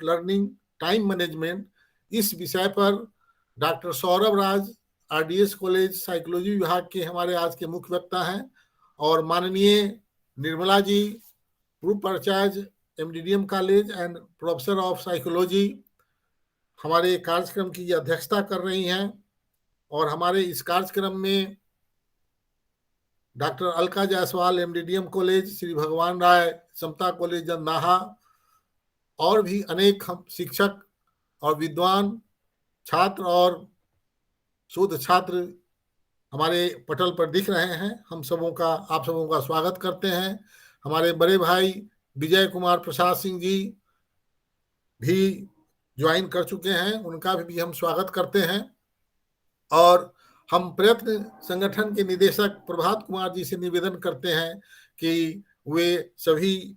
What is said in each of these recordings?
Of learning, time management, इस विषय पर डॉक्टर सौरभ राज, आरडीएस कॉलेज साइकोलॉजी विभाग के हमारे आज के मुख्य वक्ता हैं, और माननीय निर्मला जी, पूर्व प्राचार्य MDDM college and professor of psychology, हमारे कार्यक्रम की अध्यक्षता कर रही हैं। और हमारे इस कार्यक्रम में डॉक्टर अलका जायसवाल, एमडीडीएम कॉलेज, श्री भगवान राय समता कॉलेज जंदाहा, और भी अनेक शिक्षक और विद्वान छात्र और शोध छात्र हमारे पटल पर दिख रहे हैं। आप सबों का स्वागत करते हैं। हमारे बड़े भाई विजय कुमार प्रसाद सिंह जी भी ज्वाइन कर चुके हैं, उनका भी हम स्वागत करते हैं। और हम प्रयत्न संगठन के निदेशक प्रभात कुमार जी से निवेदन करते हैं कि वे सभी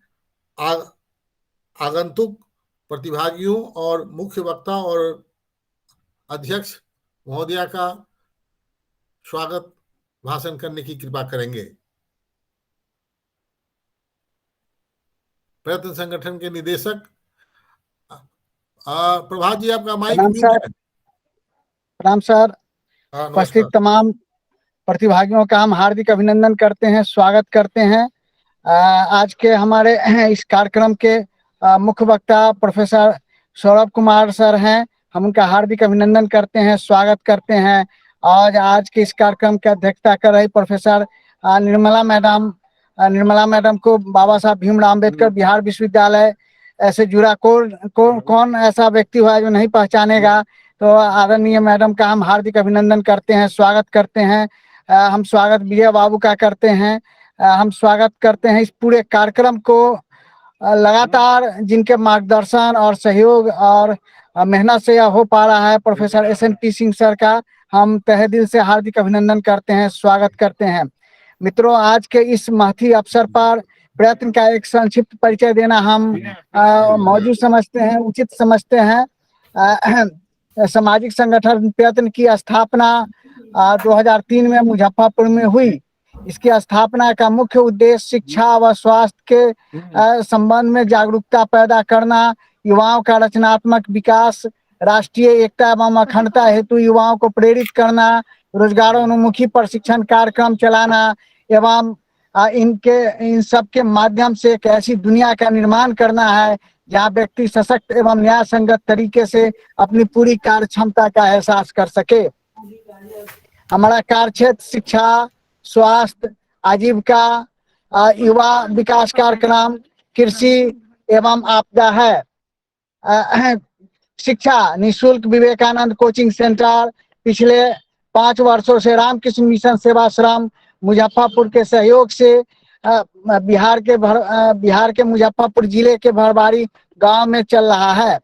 आगंतुक प्रतिभागियों और मुख्य वक्ता और अध्यक्ष महोदया का स्वागत भाषण करने की कृपा करेंगे। प्रयत्न संगठन के निदेशक प्रभात जी, आपका माइक म्यूट है। प्रणाम सर। उपस्थित तमाम प्रतिभागियों का हम हार्दिक अभिनंदन करते हैं, स्वागत करते हैं। आज के हमारे इस कार्यक्रम के मुख्य वक्ता प्रोफेसर सौरभ कुमार सर हैं, हम उनका हार्दिक अभिनंदन करते हैं, स्वागत करते हैं। और आज के इस कार्यक्रम की अध्यक्षता कर रही प्रोफेसर निर्मला मैडम को बाबा साहब भीमराव अम्बेडकर बिहार विश्वविद्यालय ऐसे जुड़ा कौन ऐसा व्यक्ति हुआ है जो नहीं पहचानेगा। तो आदरणीय मैडम का हम हार्दिक अभिनंदन करते हैं, स्वागत करते हैं। हम स्वागत विजय बाबू का करते हैं। हम स्वागत करते हैं इस पूरे कार्यक्रम को लगातार जिनके मार्गदर्शन और सहयोग और मेहनत से यह हो पा रहा है, प्रोफेसर SNP सिंह सर का हम तहे दिल से हार्दिक अभिनंदन करते हैं, स्वागत करते हैं। मित्रों, आज के इस महती अवसर पर प्रयत्न का एक संक्षिप्त परिचय देना हम मौजूद समझते हैं, उचित समझते हैं। सामाजिक संगठन प्रयत्न की स्थापना 2003 में मुजफ्फरपुर में हुई। इसकी स्थापना का मुख्य उद्देश्य शिक्षा व स्वास्थ्य के संबंध में जागरूकता पैदा करना, युवाओं का रचनात्मक विकास, राष्ट्रीय एकता एवं अखंडता हेतु युवाओं को प्रेरित करना, रोजगारोन्मुखी प्रशिक्षण कार्यक्रम चलाना एवं इन सब के माध्यम से एक ऐसी दुनिया का निर्माण करना है जहाँ व्यक्ति सशक्त एवं न्याय संगत तरीके से अपनी पूरी कार्य क्षमता का एहसास कर सके। हमारा कार्य क्षेत्र शिक्षा, स्वास्थ्य, आजीविका, युवा विकास कार्यक्रम, कृषि एवं आपदा है। शिक्षा निःशुल्क विवेकानंद कोचिंग सेंटर पिछले 5 वर्षों से रामकृष्ण मिशन सेवाश्रम मुजफ्फरपुर के सहयोग से बिहार के मुजफ्फरपुर जिले के भरवारी गांव में चल रहा है।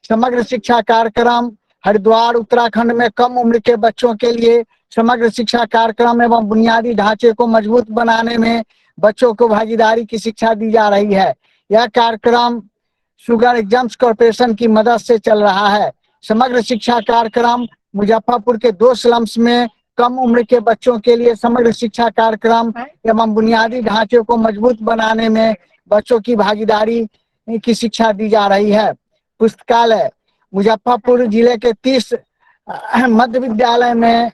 समग्र शिक्षा कार्यक्रम हरिद्वार उत्तराखंड में कम उम्र के बच्चों के लिए समग्र शिक्षा कार्यक्रम एवं बुनियादी ढांचे को मजबूत बनाने में बच्चों को भागीदारी की शिक्षा दी जा रही है। यह कार्यक्रम शुगर एग्जाम्स कॉर्पोरेशन की मदद से चल रहा है। समग्र शिक्षा कार्यक्रम मुजफ्फरपुर के 2 स्लम्स में कम उम्र के बच्चों के लिए समग्र शिक्षा कार्यक्रम एवं बुनियादी ढांचे को मजबूत बनाने में बच्चों की भागीदारी की शिक्षा दी जा रही है। पुस्तकालय मुजफ्फरपुर जिले के 30 मध्य विद्यालय में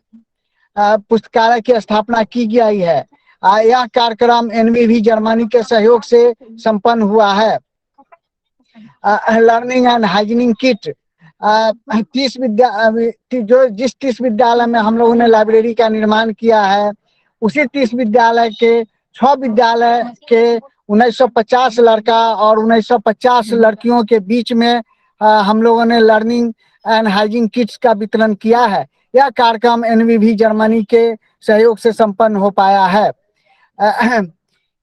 पुस्तकालय की स्थापना की गई है। यह कार्यक्रम NVV जर्मनी के सहयोग से संपन्न हुआ है। लर्निंग एंड हाइजीनिंग किट 30 विद्यालय में हम लोगों ने लाइब्रेरी का निर्माण किया है, उसी 30 विद्यालय के 6 विद्यालय के 1950 लड़का और 1950 लड़कियों के बीच में हम लोगों ने लर्निंग एंड हाइजीन किट्स का वितरण किया है। यह कार्यक्रम NVV जर्मनी के सहयोग से संपन्न हो पाया है।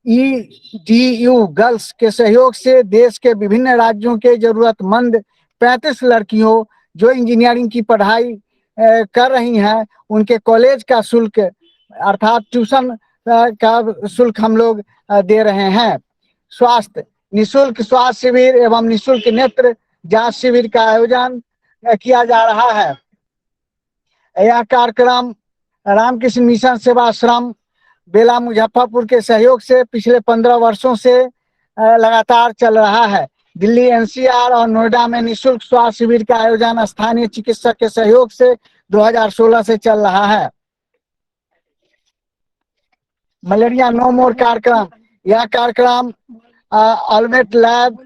EDU गर्ल्स के सहयोग से देश के विभिन्न राज्यों के जरूरतमंद 35 लड़कियों जो इंजीनियरिंग की पढ़ाई कर रही हैं, उनके कॉलेज का शुल्क अर्थात ट्यूशन का शुल्क हम लोग दे रहे हैं। स्वास्थ्य निःशुल्क स्वास्थ्य शिविर एवं निःशुल्क नेत्र जांच शिविर का आयोजन किया जा रहा है। यह कार्यक्रम रामकृष्ण मिशन सेवाश्रम बेला मुजफ्फरपुर के सहयोग से पिछले 15 वर्षों से लगातार चल रहा है। दिल्ली एनसीआर और नोएडा में निःशुल्क स्वास्थ्य शिविर का आयोजन स्थानीय चिकित्सक के सहयोग से 2016 से चल रहा है। मलेरिया नो मोर कार्यक्रम, यह कार्यक्रम अल्बर्ट लैब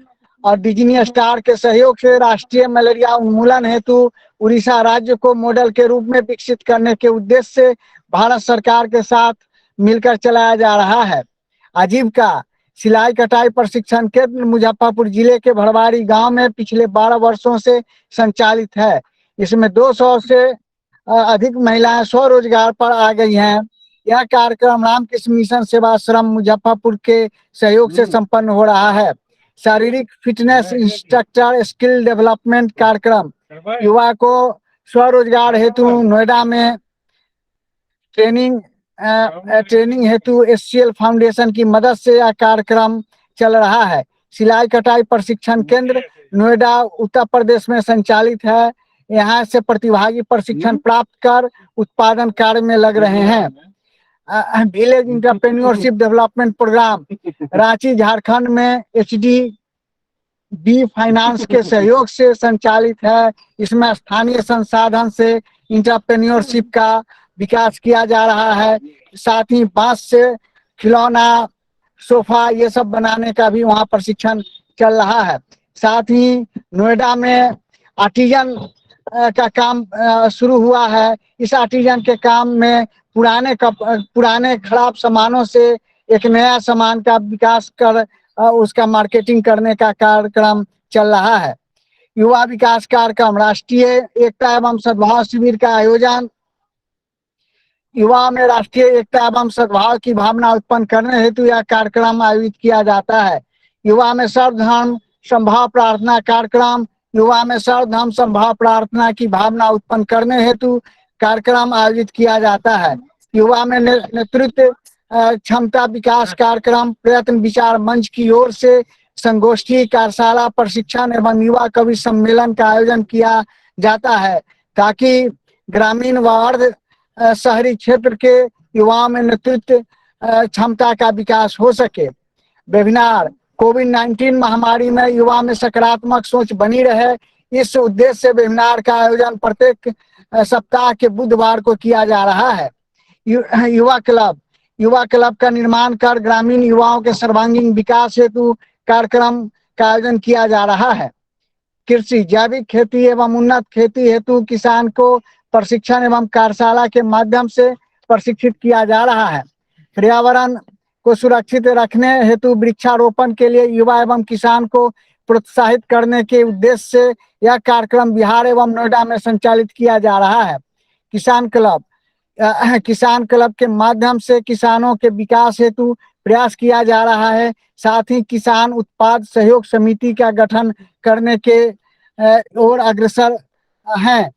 और डिज्नी स्टार के सहयोग से राष्ट्रीय मलेरिया उन्मूलन हेतु उड़ीसा राज्य को मॉडल के रूप में विकसित करने के उद्देश्य से भारत सरकार के साथ मिलकर चलाया जा रहा है। आजीविका सिलाई कटाई प्रशिक्षण केंद्र मुजफ्फरपुर जिले के भड़वारी गांव में पिछले 12 वर्षों से संचालित है। इसमें 200 से अधिक महिलाएं स्वरोजगार पर आ गई हैं। यह कार्यक्रम रामकृष्ण मिशन सेवाश्रम मुजफ्फरपुर के सहयोग से संपन्न हो रहा है। शारीरिक फिटनेस इंस्ट्रक्टर स्किल डेवलपमेंट कार्यक्रम, युवा को स्वरोजगार हेतु नोएडा में ट्रेनिंग हेतु एचसीएल फाउंडेशन की मदद से यह कार्यक्रम चल रहा है। सिलाई कटाई प्रशिक्षण केंद्र नोएडा उत्तर प्रदेश में संचालित है। यहाँ से प्रतिभागी प्रशिक्षण प्राप्त कर उत्पादन कार्य में लग रहे हैं। Village entrepreneurship development programme Ranchi Jharkhand में एचडीबी फाइनेंस के सहयोग से संचालित है। इसमें स्थानीय संसाधन से इंटरप्रेन्योरशिप का विकास किया जा रहा है। साथ ही बांस से खिलौना, सोफा ये सब बनाने का भी वहाँ प्रशिक्षण चल रहा है। साथ ही नोएडा में आर्टिजन का काम शुरू हुआ है। इस आर्टिजन के काम में पुराने खराब सामानों से एक नया सामान का विकास कर उसका मार्केटिंग करने का कार्यक्रम चल रहा है। युवा विकास कार्यक्रम राष्ट्रीय एकता एवं सद्भाव शिविर का आयोजन युवा में राष्ट्रीय एकता एवं सद्भाव की भावना उत्पन्न करने हेतु यह कार्यक्रम आयोजित किया जाता है। युवा में सर्वधर्म समभाव प्रार्थना कार्यक्रम युवा में सर्वधर्म समभाव प्रार्थना की भावना उत्पन्न करने हेतु कार्यक्रम आयोजित किया जाता है। युवा में नेतृत्व क्षमता विकास कार्यक्रम प्रयत्न विचार मंच की ओर से संगोष्ठी, कार्यशाला, प्रशिक्षण एवं युवा कवि सम्मेलन का आयोजन किया जाता है ताकि ग्रामीण व अर्ध शहरी क्षेत्र के युवाओं में नेतृत्व क्षमता का विकास हो सके। वेबिनार कोविड-19 महामारी में युवा में सकारात्मक सोच बनी रहे, इस उद्देश्य से वेबिनार का आयोजन प्रत्येक सप्ताह के बुधवार को किया जा रहा है। युवा क्लब का निर्माण कर ग्रामीण युवाओं के सर्वांगीण विकास हेतु कार्यक्रम का आयोजन किया जा रहा है। कृषि जैविक खेती एवं उन्नत खेती हेतु किसान को प्रशिक्षण एवं कार्यशाला के माध्यम से प्रशिक्षित किया जा रहा है। पर्यावरण को सुरक्षित रखने हेतु वृक्षारोपण के लिए युवा एवं किसान को प्रोत्साहित करने के उद्देश्य से यह कार्यक्रम बिहार एवं नोएडा में संचालित किया जा रहा है। किसान क्लब के माध्यम से किसानों के विकास हेतु प्रयास किया जा रहा है। साथ ही किसान उत्पाद सहयोग समिति का गठन करने के ओर अग्रसर हैं।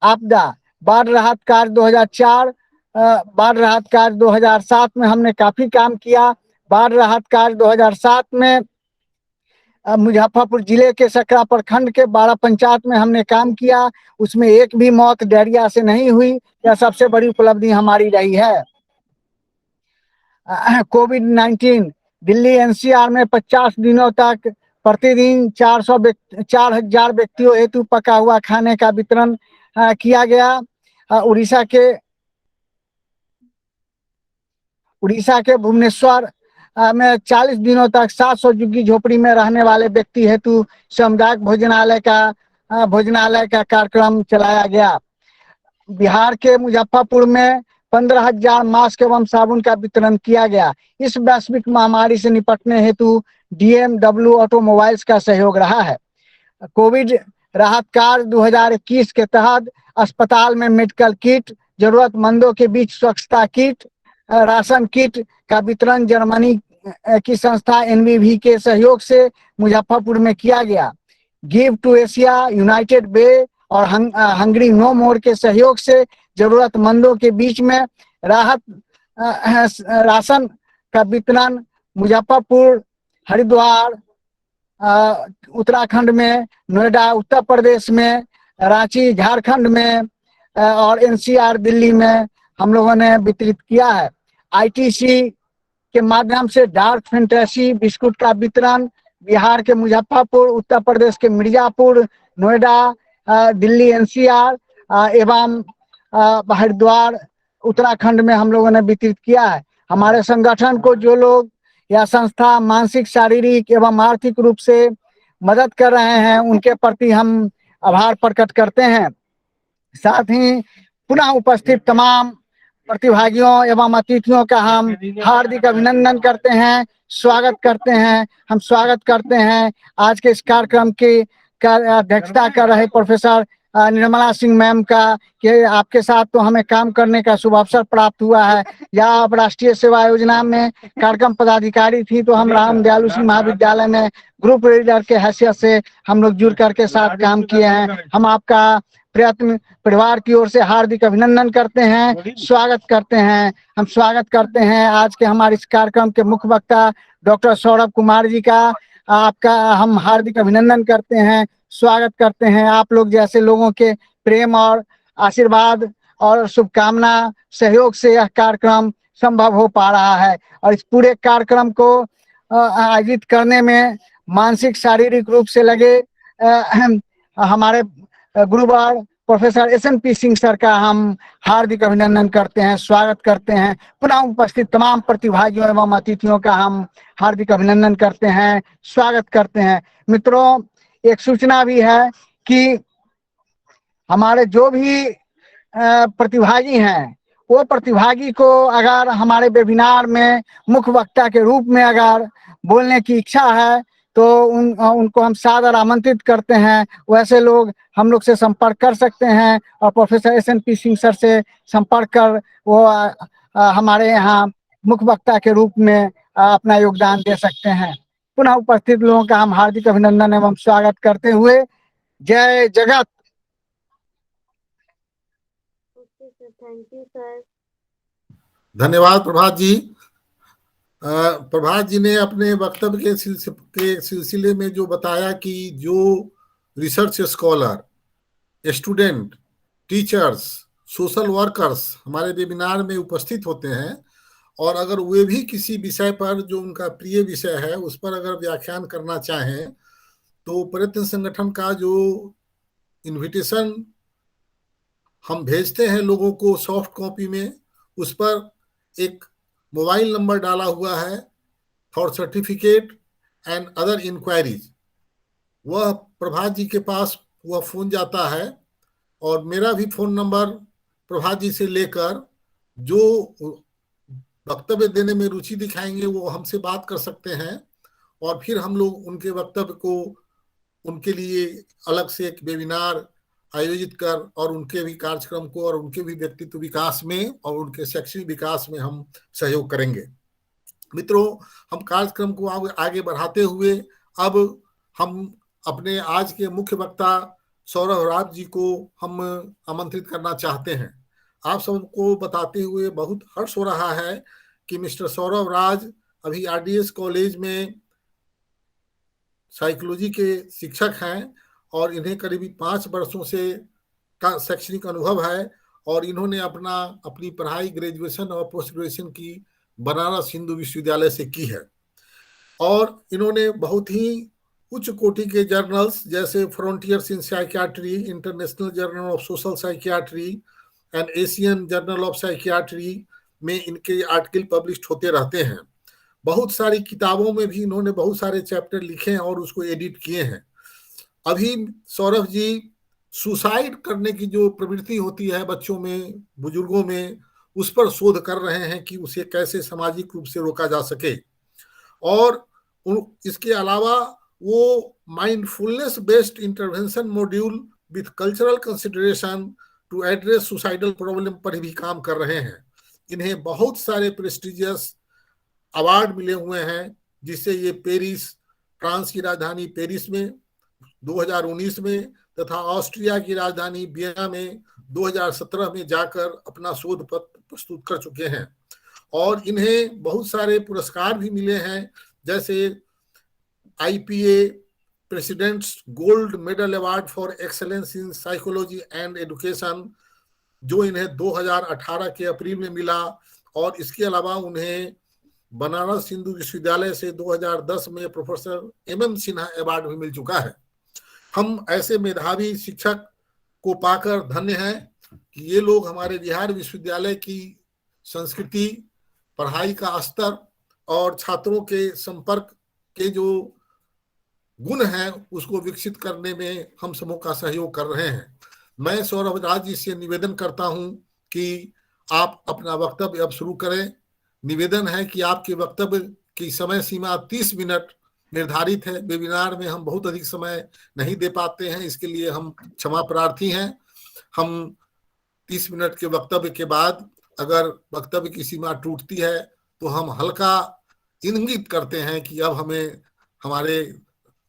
आपदा बाढ़ राहत कार्य 2004 बाढ़ राहत कार्य 2007 में हमने काफी काम किया। बाढ़ राहत कार्य 2007 में मुजफ्फरपुर जिले के सकरा प्रखंड के 12 पंचायत में हमने काम किया। उसमें एक भी मौत डायरिया से नहीं हुई। यह सबसे बड़ी उपलब्धि हमारी रही है। कोविड-19 दिल्ली एनसीआर में 50 दिनों तक प्रतिदिन 4,000 व्यक्तियों हेतु पका हुआ खाने का वितरण किया गया। उड़ीसा के भुवनेश्वर में 40 दिनों तक 700 झुग्गी झोपड़ी में रहने वाले व्यक्ति हेतु सामुदायिक भोजनालय का कार्यक्रम चलाया गया। बिहार के मुजफ्फरपुर में 15,000 मास्क एवं साबुन का वितरण किया गया। इस वैश्विक महामारी से निपटने हेतु डीएमडब्ल्यू ऑटोमोबाइल्स का सहयोग रहा है। कोविड राहत कार्य 2021 के तहत अस्पताल में मेडिकल किट, जरूरतमंदों के बीच स्वच्छता किट, राशन किट का वितरण जर्मनी की संस्था एनवीवी के सहयोग से मुजफ्फरपुर में किया गया। गिव टू एशिया, यूनाइटेड वे और हंगरी नो मोर के सहयोग से जरूरतमंदों के बीच में राशन का वितरण मुजफ्फरपुर, हरिद्वार उत्तराखंड में, नोएडा उत्तर प्रदेश में, रांची झारखंड में और एनसीआर दिल्ली में हम लोगों ने वितरित किया है। आईटीसी के माध्यम से डार्क फैंटेसी बिस्कुट का वितरण बिहार के मुजफ्फरपुर, उत्तर प्रदेश के मिर्जापुर, नोएडा, दिल्ली एनसीआर एवं हरिद्वार उत्तराखंड में हम लोगों ने वितरित किया है। हमारे संगठन को जो लोग या संस्था मानसिक, शारीरिक एवं आर्थिक रूप से मदद कर रहे हैं, उनके प्रति हम आभार प्रकट करते हैं। साथ ही पुनः उपस्थित तमाम प्रतिभागियों एवं अतिथियों का हम हार्दिक अभिनंदन करते हैं, स्वागत करते हैं। हम स्वागत करते हैं आज के इस कार्यक्रम की अध्यक्षता कर रहे प्रोफेसर निर्मला सिंह मैम का, कि आपके साथ तो हमें काम करने का शुभ अवसर प्राप्त हुआ है। या आप राष्ट्रीय सेवा योजना में कार्यक्रम पदाधिकारी थी, तो हम राम दयालु सिंह महाविद्यालय में ग्रुप लीडर के हैसियत से हम लोग जुड़ करके साथ काम किए हैं। हम आपका प्रयत्न परिवार की ओर से हार्दिक अभिनंदन करते हैं, स्वागत करते हैं। हम स्वागत करते हैं आज के हमारे इस कार्यक्रम के मुख्य वक्ता डॉक्टर सौरभ कुमार जी का। आपका हम हार्दिक अभिनंदन करते हैं, स्वागत करते हैं। आप लोग जैसे लोगों के प्रेम और आशीर्वाद और शुभकामना सहयोग से यह कार्यक्रम संभव हो पा रहा है। और इस पूरे कार्यक्रम को आयोजित करने में मानसिक, शारीरिक रूप से लगे हमारे गुरुवार प्रोफेसर SNP सिंह सर का हम हार्दिक अभिनंदन करते हैं, स्वागत करते हैं। पुनः उपस्थित तमाम प्रतिभागियों एवं अतिथियों का हम हार्दिक अभिनंदन करते हैं, स्वागत करते हैं। मित्रों, एक सूचना भी है कि हमारे जो भी प्रतिभागी हैं, वो प्रतिभागी को अगर हमारे वेबिनार में मुख्य वक्ता के रूप में अगर बोलने की इच्छा है, तो उनको हम सादर आमंत्रित करते हैं। वैसे लोग हम लोग से संपर्क कर सकते हैं और प्रोफेसर SNP सिंह सर से संपर्क कर वो हमारे यहाँ मुख्य वक्ता के रूप में अपना योगदान दे सकते हैं। पुनः उपस्थित लोगों का हम हार्दिक अभिनंदन एवं स्वागत करते हुए जय जगत। Thank you sir. धन्यवाद प्रभात जी। प्रभात जी ने अपने वक्तव्य के सिलसिले में जो बताया कि जो research scholar, student, teachers, social workers हमारे वेबिनार में उपस्थित होते हैं और अगर वे भी किसी विषय पर जो उनका प्रिय विषय है उस पर अगर व्याख्यान करना चाहें, तो प्रयत्न संगठन का जो इनविटेशन हम भेजते हैं लोगों को सॉफ्ट कॉपी में, उस पर एक मोबाइल नंबर डाला हुआ है for certificate and other enquiries. वह प्रभात जी के पास वह फोन जाता है और मेरा भी फोन नंबर प्रभात जी से लेकर जो वक्तव्य देने में रुचि दिखाएंगे वो हमसे बात कर सकते हैं और फिर हम लोग उनके वक्तव्य को उनके लिए अलग से एक वेबिनार आयोजित कर और उनके भी कार्यक्रम को और उनके भी व्यक्तित्व विकास में और उनके शैक्षणिक विकास में हम सहयोग करेंगे। मित्रों, हम कार्यक्रम को आगे बढ़ाते हुए अब हम अपने आज के मुख्य वक्ता सौरभ राज जी को हम आमंत्रित करना चाहते हैं। आप सबको बताते हुए बहुत हर्ष हो रहा है कि मिस्टर सौरभ राज अभी RDS कॉलेज में साइकोलॉजी के शिक्षक हैं और इन्हें करीब 5 वर्षों से का शैक्षणिक अनुभव है और इन्होंने अपनी पढ़ाई ग्रेजुएशन और पोस्ट ग्रेजुएशन की बनारस हिंदू विश्वविद्यालय से की है और इन्होंने बहुत ही उच्च कोटि के जर्नल्स जैसे frontiers in psychiatry, international journal of social psychiatry and Asian journal of psychiatry में इनके आर्टिकल पब्लिश होते रहते हैं। बहुत सारी किताबों में भी इन्होंने बहुत सारे चैप्टर लिखे हैं और उसको एडिट किए हैं। अभी सौरभ जी सुसाइड करने की जो प्रवृत्ति होती है बच्चों में, बुजुर्गों में, उस पर शोध कर रहे हैं कि उसे कैसे सामाजिक रूप से रोका जा सके। और इसके अलावा वो mindfulness based intervention module with cultural consideration to address suicidal problem पर भी काम कर रहे हैं। इन्हें बहुत सारे प्रेस्टिजियस अवार्ड मिले हुए हैं, जिससे ये पेरिस, फ्रांस की राजधानी पेरिस में 2019 में तथा ऑस्ट्रिया की राजधानी वियना में 2017 में जाकर अपना शोध पत्र प्रस्तुत कर चुके हैं। और इन्हें बहुत सारे पुरस्कार भी मिले हैं, जैसे IPA president's gold medal award for excellence in psychology and education, जो इन्हें 2018 के अप्रैल में मिला। और इसके अलावा उन्हें बनारस हिंदू विश्वविद्यालय से 2010 में प्रोफेसर MM सिन्हा अवार्ड भी मिल चुका है। हम ऐसे मेधावी शिक्षक को पाकर धन्य हैं कि ये लोग हमारे बिहार विश्वविद्यालय की संस्कृति, पढ़ाई का स्तर और छात्रों के संपर्क के जो गुण हैं उसको विकसित करने में हम सबों का सहयोग कर रहे हैं। मैं सौरभ राज जी से निवेदन करता हूं कि आप अपना वक्तव्य अब शुरू करें। निवेदन है कि आपके वक्तव्य की समय सीमा 30 मिनट निर्धारित है। वेबिनार में हम बहुत अधिक समय नहीं दे पाते हैं, इसके लिए हम क्षमा प्रार्थी हैं। हम 30 मिनट के वक्तव्य के बाद अगर वक्तव्य की सीमा टूटती है तो हम हल्का इंगित करते हैं कि अब हमें हमारे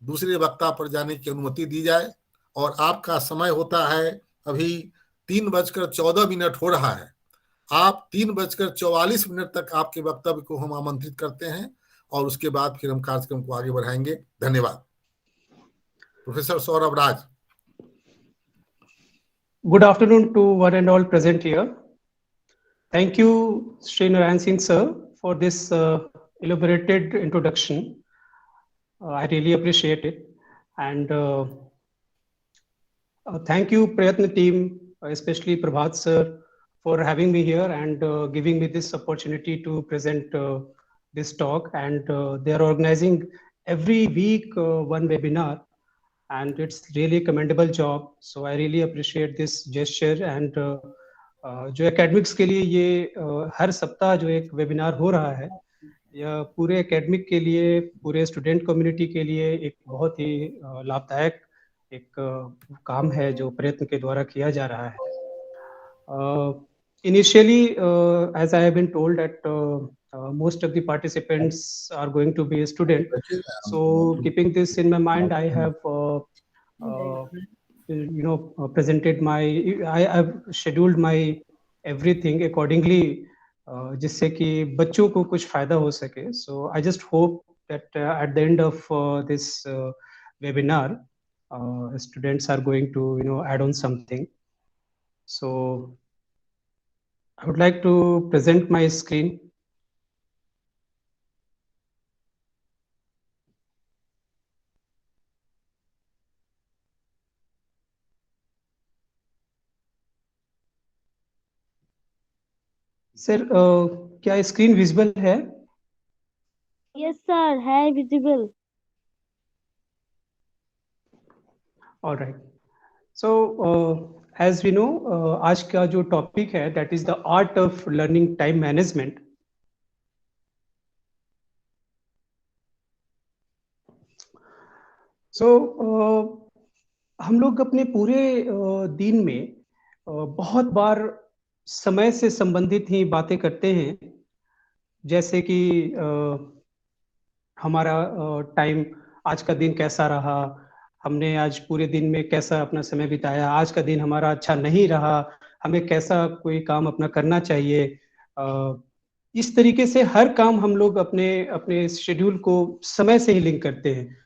दूसरे वक्ता पर जाने की अनुमति दी जाए। और आपका समय होता है अभी 3:14 हो रहा है। आप 3:44 तक आपके वक्तव्य को हम आमंत्रित करते हैं और उसके बाद फिर हम कार्यक्रम को आगे बढ़ाएंगे। धन्यवाद। Professor Saurabh Raj. Good afternoon to one and all present here. Thank you, Sri Narayan Singh sir, for this elaborated introduction. I really appreciate it. And thank you, Prayatna team, especially Prabhat sir, for having me here and giving me this opportunity to present this talk. And they are organizing every week one webinar, and it's really a commendable job. So I really appreciate this gesture. And जो academics के लिए ये हर सप्ताह जो एक webinar हो रहा है, यह पूरे एकेडमिक के लिए, पूरे स्टूडेंट कम्युनिटी के लिए एक बहुत ही लाभदायक एक काम है जो प्रयत्न के द्वारा किया जा रहा है। Initially, as I have been told that most of the participants are going to be a student. So keeping this in my mind, I have presented I have scheduled my everything accordingly, जिससे कि बच्चों को कुछ फायदा हो सके. So I just hope that at the end of this webinar, students are going to add on something. So I would like to present my screen. Sir क्या screen visible है? यस सर, है visible. Alright, so as we know, आज का जो topic है that is the art of learning time management. So हम लोग अपने पूरे दिन में बहुत बार समय से संबंधित ही बातें करते हैं, जैसे कि हमारा टाइम, आज का दिन कैसा रहा, हमने आज पूरे दिन में कैसा अपना समय बिताया, आज का दिन हमारा अच्छा नहीं रहा, हमें कैसा कोई काम अपना करना चाहिए. इस तरीके से हर काम हम लोग अपने अपने शेड्यूल को समय से ही लिंक करते हैं.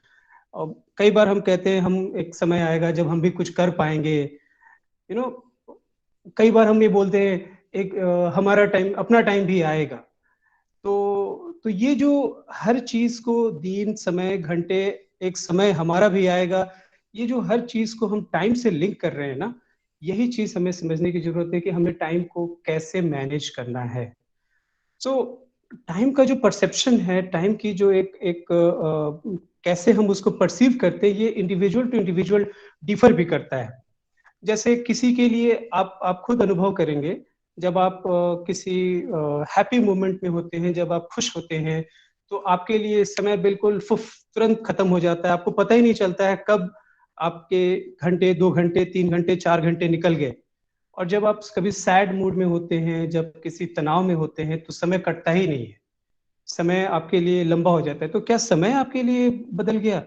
और कई बार हम कहते हैं हम एक समय आएगा जब हम भी कुछ कर पाएंगे. कई बार हम ये बोलते हैं एक हमारा टाइम, अपना टाइम भी आएगा. तो ये जो हर चीज को, दिन, समय, घंटे, एक समय हमारा भी आएगा, ये जो हर चीज को हम टाइम से लिंक कर रहे हैं ना, यही चीज हमें समझने की जरूरत है कि हमें टाइम को कैसे मैनेज करना है. सो टाइम का जो परसेप्शन है, टाइम की जो एक कैसे हम उसको परसीव करते हैं, ये इंडिविजुअल टू इंडिविजुअल डिफर भी करता है. जैसे किसी के लिए आप खुद अनुभव करेंगे, जब आप किसी हैप्पी मोमेंट में होते हैं, जब आप खुश होते हैं, तो आपके लिए समय बिल्कुल तुरंत खत्म हो जाता है. आपको पता ही नहीं चलता है कब आपके घंटे, 2 घंटे, 3 घंटे, 4 घंटे निकल गए. और जब आप कभी सैड मूड में होते हैं, जब किसी तनाव में होते हैं, तो समय कटता ही नहीं है, समय आपके लिए लंबा हो जाता है. तो क्या समय आपके लिए बदल गया?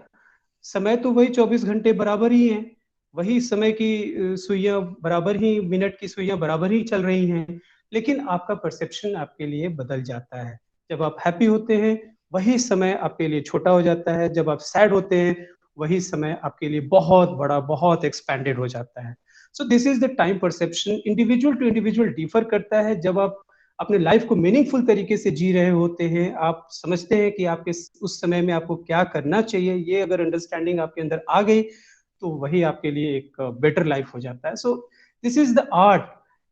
समय तो वही 24 घंटे बराबर ही है, वही समय की सुइयां बराबर ही, मिनट की सुइयां बराबर ही चल रही हैं, लेकिन आपका परसेप्शन आपके लिए बदल जाता है. जब आप हैप्पी होते हैं, वही समय आपके लिए छोटा हो जाता है. जब आप सैड होते हैं, वही समय आपके लिए बहुत बड़ा, बहुत एक्सपैंडेड हो जाता है. So this is the time perception. Individual to individual differ करता है. जब आप अपने लाइफ को मीनिंगफुल तरीके से जी रहे होते हैं, आप समझते हैं कि आपके उस समय में आपको क्या करना चाहिए, ये अगर अंडरस्टैंडिंग आपके अंदर आ गई तो वही आपके लिए एक बेटर लाइफ हो जाता है। So this is the art,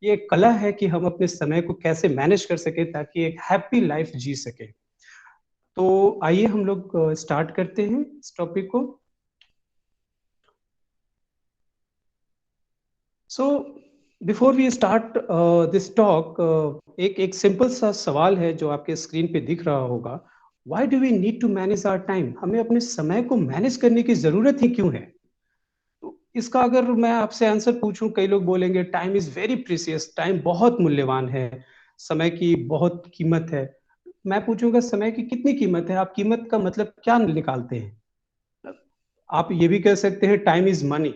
ये एक कला है कि हम अपने समय को कैसे मैनेज कर सके ताकि एक हैप्पी लाइफ जी सके। तो आइए हम लोग स्टार्ट करते हैं इस टॉपिक को। So before we start this talk, एक सिंपल सा सवाल है जो आपके स्क्रीन पे दिख रहा होगा। Why do we need to manage our time? हमें अपने समय को मैनेज करने की जरूरत ही क्यों है? तो इसका अगर मैं आपसे आंसर पूछूं, कई लोग बोलेंगे time is very precious, time बहुत मूल्यवान है, समय की बहुत कीमत है। मैं पूछूंगा समय की कितनी कीमत है? आप कीमत का मतलब क्या निकालते हैं? आप ये भी कह सकते हैं time is money.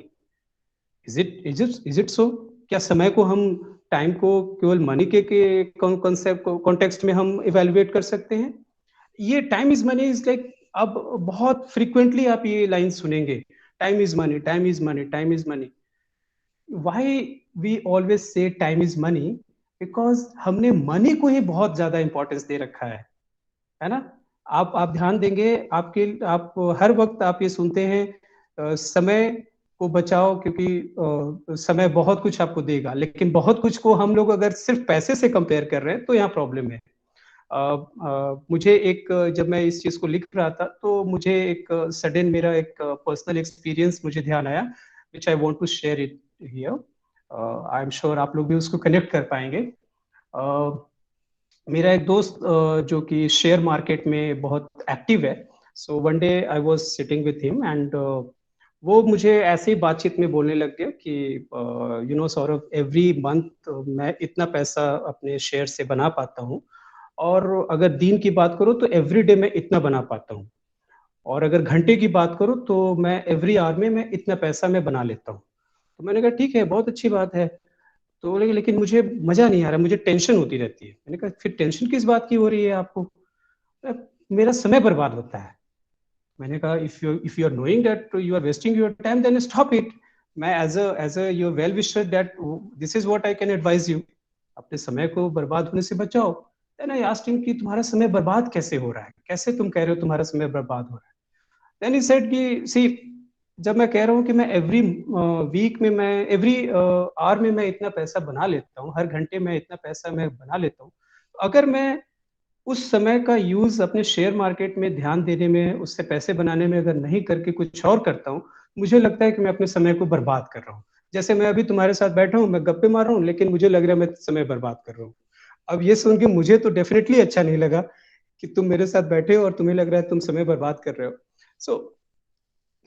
Is it so? क्या समय को हम, टाइम को केवल मनी के कॉन्सेप्ट कॉन्टेक्स्ट में हम इवेल्युएट कर सकते हैं? ये time is money is like, अब बहुत फ्रीक्वेंटली आप ये लाइन सुनेंगे, time is money, time is money, time is money. Why we always say time is money? Because हमने मनी को ही बहुत ज्यादा इंपॉर्टेंस दे रखा है ना? आप ध्यान देंगे, आप हर वक्त आप ये सुनते हैं समय को बचाओ क्योंकि समय बहुत कुछ आपको देगा, लेकिन बहुत कुछ को हम लोग अगर सिर्फ पैसे से कंपेयर कर रहे हैं तो यहाँ प्रॉब्लम है। मुझे एक, जब मैं इस चीज को लिख रहा था तो मुझे एक सडन मेरा एक पर्सनल एक्सपीरियंस मुझे ध्यान आया, which I want to share it here. I am sure आप लोग भी उसको कनेक्ट कर पाएंगे। मेरा एक दोस्त जो कि शेयर मार्केट में बहुत एक्टिव है, so one day I was sitting with him and वो मुझे ऐसे ही बातचीत में बोलने लग गया कि you know Saurabh, every month मैं इतना पैसा अपने शेयर से बना पाता हूँ, और अगर दिन की बात करूँ तो एवरी डे मैं इतना बना पाता हूँ, और अगर घंटे की बात करूँ तो मैं एवरी आवर में मैं इतना पैसा मैं बना लेता हूँ। तो मैंने कहा ठीक है, बहुत अच्छी बात है। तो बोले लेकिन मुझे मजा नहीं आ रहा, मुझे टेंशन होती रहती है। मैंने कहा फिर टेंशन किस बात की हो रही है आपको? मेरा समय बर्बाद होता है। मैंने कहा if you are knowing that you are wasting your time then stop it. मैं as a your well wisher that this is what I can advise you, अपने समय को बर्बाद होने से बचाओ। देन आई आस्क्ड हिम कि तुम्हारा समय बर्बाद कैसे हो रहा है, कैसे तुम कह रहे हो तुम्हारा समय बर्बाद हो रहा है? देन ही सेड कि सी, जब मैं कह रहा हूँ कि मैं एवरी वीक में, मैं एवरी आवर में मैं इतना पैसा बना लेता हूँ, हर घंटे में इतना पैसा मैं बना लेता हूँ, तो अगर मैं उस समय का यूज अपने शेयर मार्केट में ध्यान देने में, उससे पैसे बनाने में अगर नहीं करके कुछ और करता हूँ, मुझे लगता है कि मैं अपने समय को बर्बाद कर रहा हूँ। जैसे मैं अभी तुम्हारे साथ बैठा हूँ, मैं गप्पे मार रहा हूँ, लेकिन मुझे लग रहा है मैं समय बर्बाद कर रहा हूँ। अब ये सुन के मुझे तो डेफिनेटली अच्छा नहीं लगा कि तुम मेरे साथ बैठे हो और तुम्हें लग रहा है तुम समय बर्बाद कर रहे हो। सो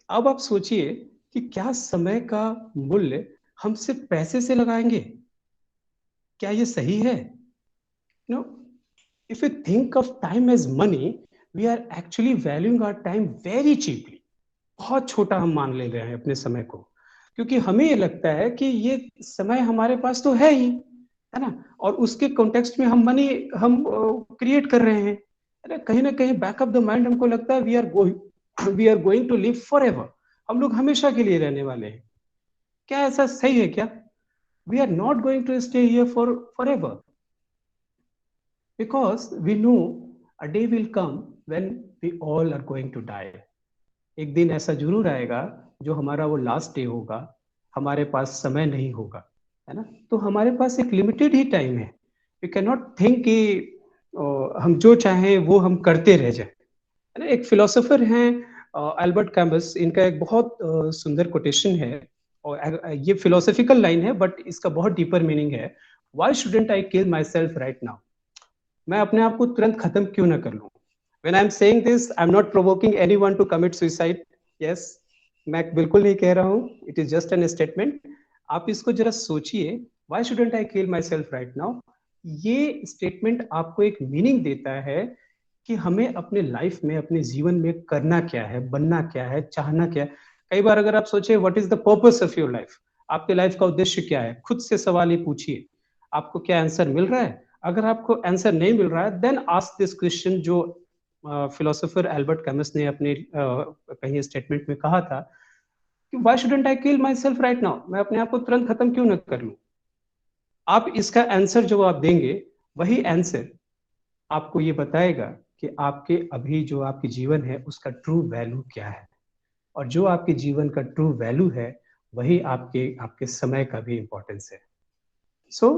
अब आप सोचिए कि क्या समय का मूल्य हम सिर्फ पैसे से लगाएंगे? क्या ये सही है? No, if we think of time as money, we are actually valuing our time very cheaply. बहुत छोटा हम मान ले रहे हैं अपने समय को, क्योंकि हमें ये लगता है कि ये समय हमारे पास तो है ही, है ना, और उसके कॉन्टेक्स्ट में हम मनी हम क्रिएट कर रहे हैं। अरे कहीं ना कहीं बैक ऑफ द माइंड हमको लगता है we are going to live forever, हम लोग हमेशा के लिए रहने वाले हैं। क्या ऐसा सही है क्या? We are not going to stay here forever, because we know a day will come when we all are going to die. एक दिन ऐसा जरूर आएगा जो हमारा वो लास्ट डे होगा, हमारे पास समय नहीं होगा, है ना? तो हमारे पास एक लिमिटेड ही टाइम है। वी कैन नॉट थिंक कि हम जो चाहें वो हम करते रह जाए, है ना? एक फिलोसोफर हैं एल्बर्ट कैमस, इनका एक बहुत सुंदर कोटेशन है, और ये फिलोसॉफिकल लाइन है बट इसका बहुत डीपर मीनिंग है। Why shouldn't I kill my self right now? मैं अपने आप को तुरंत खत्म क्यों ना कर लूं? When I'm saying this, I'm not provoking anyone to commit suicide. Yes, मैं बिल्कुल नहीं कह रहा हूं, it is just an statement. आप इसको जरा सोचिए, why shouldn't I kill myself right now? ये स्टेटमेंट आपको एक मीनिंग देता है कि हमें अपने लाइफ में, अपने जीवन में करना क्या है, बनना क्या है, चाहना क्या है। कई बार अगर आप सोचे what is the purpose of your life, आपके लाइफ का उद्देश्य क्या है, खुद से सवाल ये पूछिए, आपको क्या आंसर मिल रहा है? अगर आपको आंसर नहीं मिल रहा है, देन आस्क दिस क्वेश्चन, जो फिलोसोफर एल्बर्ट कैमस ने अपने कहीं स्टेटमेंट में कहा था कि why shouldn't I kill my self right now? मैं अपने आप को तुरंत खत्म क्यों ना कर लूं? आप इसका आंसर जो आप देंगे वही आंसर आपको ये बताएगा कि आपके अभी जो आपकी जीवन है उसका ट्रू वैल्यू क्या है, और जो आपके जीवन का ट्रू वैल्यू है वही आपके आपके समय का भी इंपॉर्टेंस है। So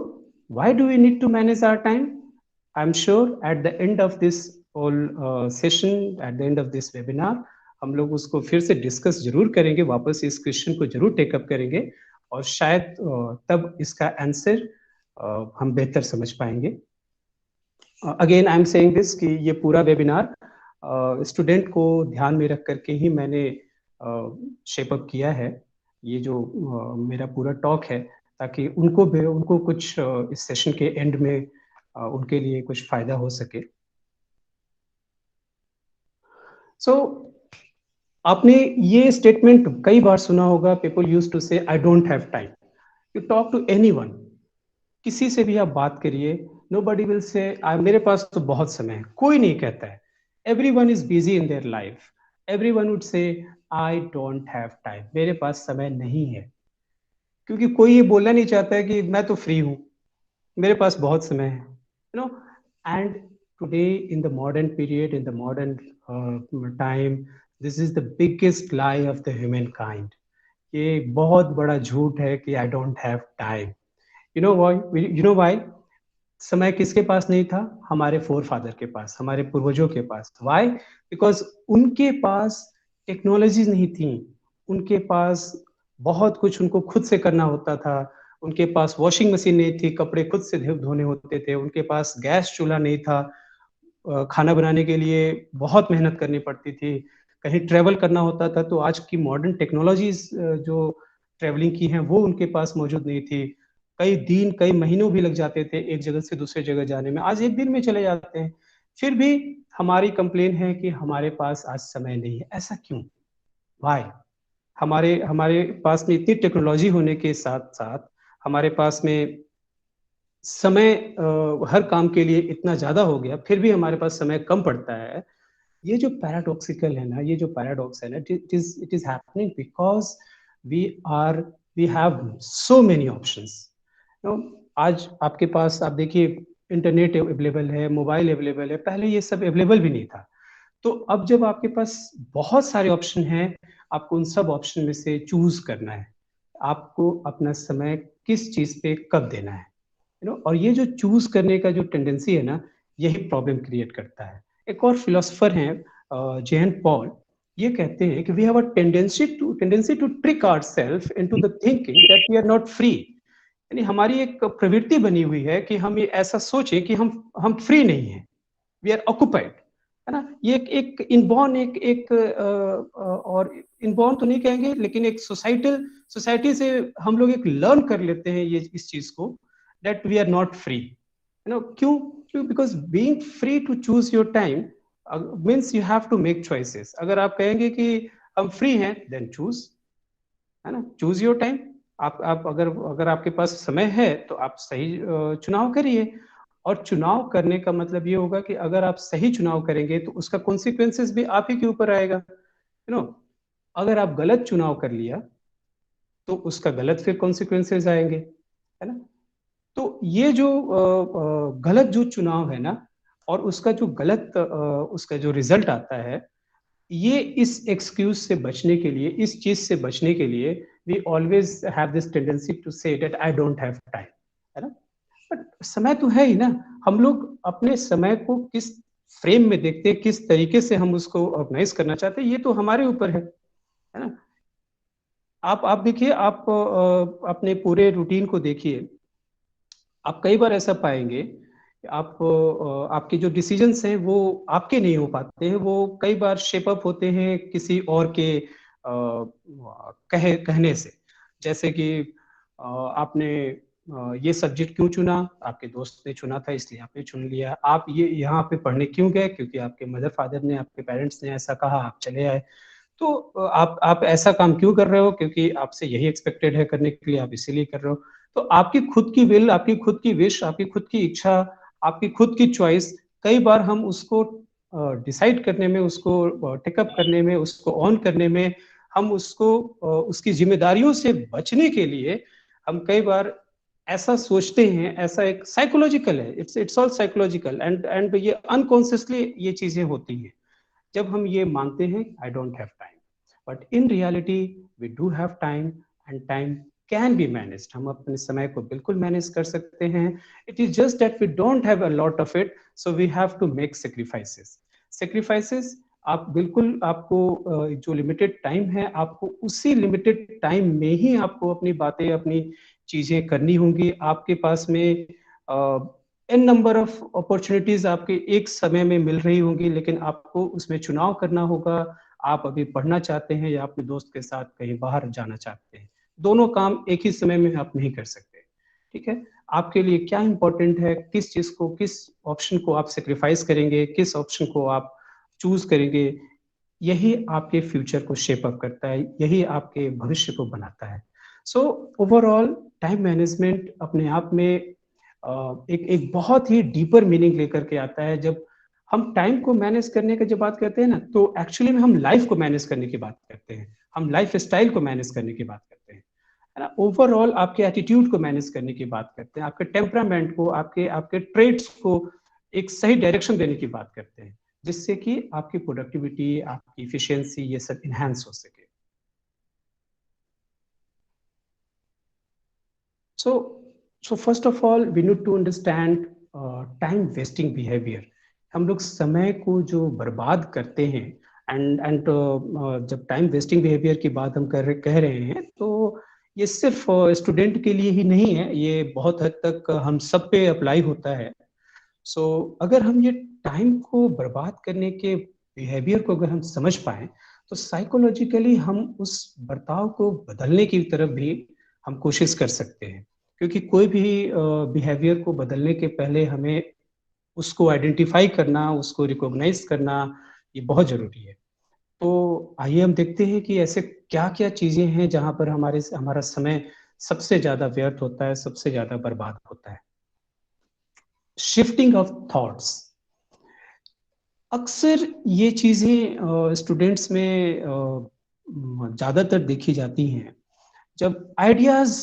why do we need to manage our time? I am sure at the end of this whole session, at the end of this webinar, हम लोग उसको फिर से डिस्कस जरूर करेंगे, वापस इस क्वेश्चन को जरूर टेकअप करेंगे, और शायद तब इसका आंसर हम बेहतर समझ पाएंगे। Again I am saying this कि ये पूरा वेबिनार स्टूडेंट को ध्यान में रख करके ही मैंने शेप अप किया है, ये जो मेरा पूरा टॉक है, ताकि उनको कुछ इस सेशन के एंड में उनके लिए कुछ फायदा हो सके। सो आपने ये स्टेटमेंट कई बार सुना होगा, people used to say I don't have time. You talk to anyone, किसी से भी आप बात करिए, nobody will say मेरे पास तो बहुत समय है, कोई नहीं कहता है। everyone is busy in their life, everyone would say I don't have time, मेरे पास समय नहीं है, क्योंकि कोई ये बोलना नहीं चाहता है कि मैं तो फ्री हूं, मेरे पास बहुत समय है, you know। And today in the modern period, in the modern time, this is the biggest lie of the humankind। ये बहुत बड़ा झूठ है कि I don't have time। You know why? You know why? समय किसके पास नहीं था? हमारे फोरफादर के पास, हमारे पूर्वजों के पास। वाई? बिकॉज उनके पास टेक्नोलॉजी नहीं थी, उनके पास बहुत कुछ उनको खुद से करना होता था, उनके पास वॉशिंग मशीन नहीं थी, कपड़े खुद से धोने होते थे, उनके पास गैस चूल्हा नहीं था, खाना बनाने के लिए बहुत मेहनत करनी पड़ती थी, कहीं ट्रेवल करना होता था तो आज की मॉडर्न टेक्नोलॉजीज जो ट्रेवलिंग की हैं वो उनके पास मौजूद नहीं थी, कई दिन कई महीनों भी लग जाते थे एक जगह से दूसरे जगह जाने में, आज एक दिन में चले जाते हैं। फिर भी हमारी कंप्लेन है कि हमारे पास आज समय नहीं है। ऐसा क्यों? वाई? हमारे हमारे पास में इतनी टेक्नोलॉजी होने के साथ साथ हमारे पास में समय हर काम के लिए इतना ज्यादा हो गया, फिर भी हमारे पास समय कम पड़ता है। ये जो पैराडॉक्सिकल है ना, ये जो पैराडॉक्स है ना, it is happening because we have so many options. आज आपके पास आप देखिए इंटरनेट अवेलेबल है, मोबाइल अवेलेबल है, पहले ये सब अवेलेबल भी नहीं था। तो अब जब आपके पास बहुत सारे ऑप्शन हैं, आपको उन सब ऑप्शन में से चूज करना है, आपको अपना समय किस चीज पे कब देना है, और ये जो चूज करने का जो टेंडेंसी है ना, यही प्रॉब्लम क्रिएट करता है। एक और फिलोसोफर हैं जेन पॉल, ये कहते हैं कि we have a tendency to trick ourselves into the thinking that we are not free. यानी हमारी एक प्रवृत्ति बनी हुई है कि हम ये ऐसा सोचें कि हम फ्री नहीं हैं, वी आर ऑक्युपाइड, है ना। ये एक इनबॉर्न एक और इनबॉर्न तो नहीं कहेंगे, लेकिन एक सोसाइटी से हम लोग एक लर्न कर लेते हैं ये इस चीज को, that we are not free, क्यों? Because being free to choose your time means you have to make choices. अगर आप कहेंगे कि हम फ्री हैं, देन चूज, है ना, चूज योर टाइम। आप अगर आपके पास समय है तो आप सही चुनाव करिए, और चुनाव करने का मतलब ये होगा कि अगर आप सही चुनाव करेंगे तो उसका कॉन्सिक्वेंसेस भी आप ही के ऊपर आएगा, अगर आप गलत चुनाव कर लिया तो उसका गलत फिर कॉन्सिक्वेंसेस आएंगे, है ना। तो ये जो गलत जो चुनाव है ना, और उसका जो गलत उसका जो रिजल्ट आता है, ये इस एक्सक्यूज से बचने के लिए, इस चीज से बचने के लिए we always have this tendency to say that I don't have time, है ना। बट समय तो है ही ना, हम लोग अपने समय को किस फ्रेम में देखते हैं, किस तरीके से हम उसको ऑर्गेनाइज करना चाहते हैं, ये तो हमारे ऊपर है ना। आप देखिए, आप अपने पूरे रूटीन को देखिए, आप कई बार ऐसा पाएंगे आप आपके जो डिसीजंस हैं वो आपके नहीं हो पाते हैं, वो कई बार शेप अप होते हैं किसी और के कहने से। जैसे कि आपने ये सब्जेक्ट क्यों चुना? आपके दोस्त ने चुना था इसलिए आपने चुन लिया। आप ये यहाँ पे पढ़ने क्यों गए? क्योंकि आपके मदर फादर ने, आपके पेरेंट्स ने ऐसा कहा, आप चले आए। तो आप ऐसा काम क्यों कर रहे हो? क्योंकि आपसे यही एक्सपेक्टेड है करने के लिए, आप इसीलिए कर रहे हो। तो आपकी खुद की विल, आपकी खुद की विश, आपकी खुद की इच्छा, आपकी खुद की चॉइस, कई बार हम उसको डिसाइड करने में, उसको टेकअप करने में, उसको ऑन करने में, हम उसको उसकी जिम्मेदारियों से बचने के लिए हम कई बार ऐसा सोचते हैं, ऐसा एक साइकोलॉजिकल है, इट्स ऑल साइकोलॉजिकल, एंड ये अनकॉन्शियसली ये चीजें होती हैं। जब हम ये मानते हैं I don't have time, but in reality we do have time, and time can be managed. हम अपने समय को बिल्कुल मैनेज कर सकते हैं। It is just that we don't have a lot of it, so we have to make sacrifices. Sacrifices आप बिल्कुल, आपको जो लिमिटेड टाइम है, आपको उसी लिमिटेड टाइम में ही आपको अपनी बातें, अपनी चीजें करनी होंगी। आपके पास में एन नंबर ऑफ अपॉर्चुनिटीज आपके एक समय में मिल रही होंगी, लेकिन आपको उसमें चुनाव करना होगा। आप अभी पढ़ना चाहते हैं या अपने दोस्त के साथ कहीं बाहर जाना चाहते हैं, दोनों काम एक ही समय में आप नहीं कर सकते। ठीक है, आपके लिए क्या इंपॉर्टेंट है, किस चीज को, किस ऑप्शन को आप सेक्रीफाइस करेंगे, किस ऑप्शन को आप चूज करेंगे, यही आपके फ्यूचर को शेप अप करता है, यही आपके भविष्य को बनाता है। सो ओवरऑल टाइम मैनेजमेंट अपने आप में एक बहुत ही डीपर मीनिंग लेकर के आता है। जब हम टाइम को मैनेज करने की जब बात करते हैं ना, तो एक्चुअली में हम लाइफ को मैनेज करने की बात करते हैं, हम लाइफ स्टाइल को मैनेज करने की बात करते हैं, है ना। ओवरऑल आपके एटीट्यूड को मैनेज करने की बात करते हैं, आपके टेम्परामेंट को, आपके आपके ट्रेड्स को एक सही डायरेक्शन देने की बात करते हैं, जिससे कि आपकी प्रोडक्टिविटी, आपकी इफिशियंसी, ये सब इनहैंस हो सके। So first of all, we need to understand time wasting behavior. हम लोग समय को जो बर्बाद करते हैं, एंड जब टाइम वेस्टिंग बिहेवियर की बात हम कह रहे हैं, तो ये सिर्फ स्टूडेंट के लिए ही नहीं है, ये बहुत हद तक हम सब पे अप्लाई होता है। सो अगर हम ये टाइम को बर्बाद करने के बिहेवियर को अगर हम समझ पाए, तो साइकोलॉजिकली हम उस बर्ताव को बदलने की तरफ भी हम कोशिश कर सकते हैं। क्योंकि कोई भी बिहेवियर को बदलने के पहले हमें उसको आइडेंटिफाई करना, उसको रिकॉग्नाइज करना, ये बहुत जरूरी है। तो आइए हम देखते हैं कि ऐसे क्या क्या चीजें हैं जहां पर हमारा समय सबसे ज्यादा व्यर्थ होता है, सबसे ज्यादा बर्बाद होता है। शिफ्टिंग ऑफ थॉट्स, अक्सर ये चीजें स्टूडेंट्स में ज्यादातर देखी जाती हैं। जब आइडियाज,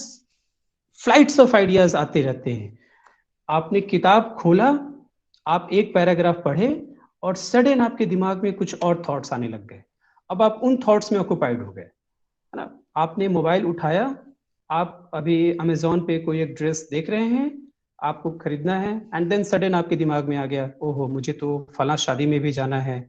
फ्लाइट्स ऑफ आइडियाज आते रहते हैं, आपने किताब खोला, आप एक पैराग्राफ पढ़े और सडन आपके दिमाग में कुछ और थॉट्स आने लग गए। अब आप उन थॉट्स में ऑक्युपाइड हो गए, है ना। आपने मोबाइल उठाया, आप अभी अमेजोन पे कोई एक ड्रेस देख रहे हैं, आपको खरीदना है, एंड देन सडन आपके दिमाग में आ गया, ओहो मुझे तो फला शादी में भी जाना है,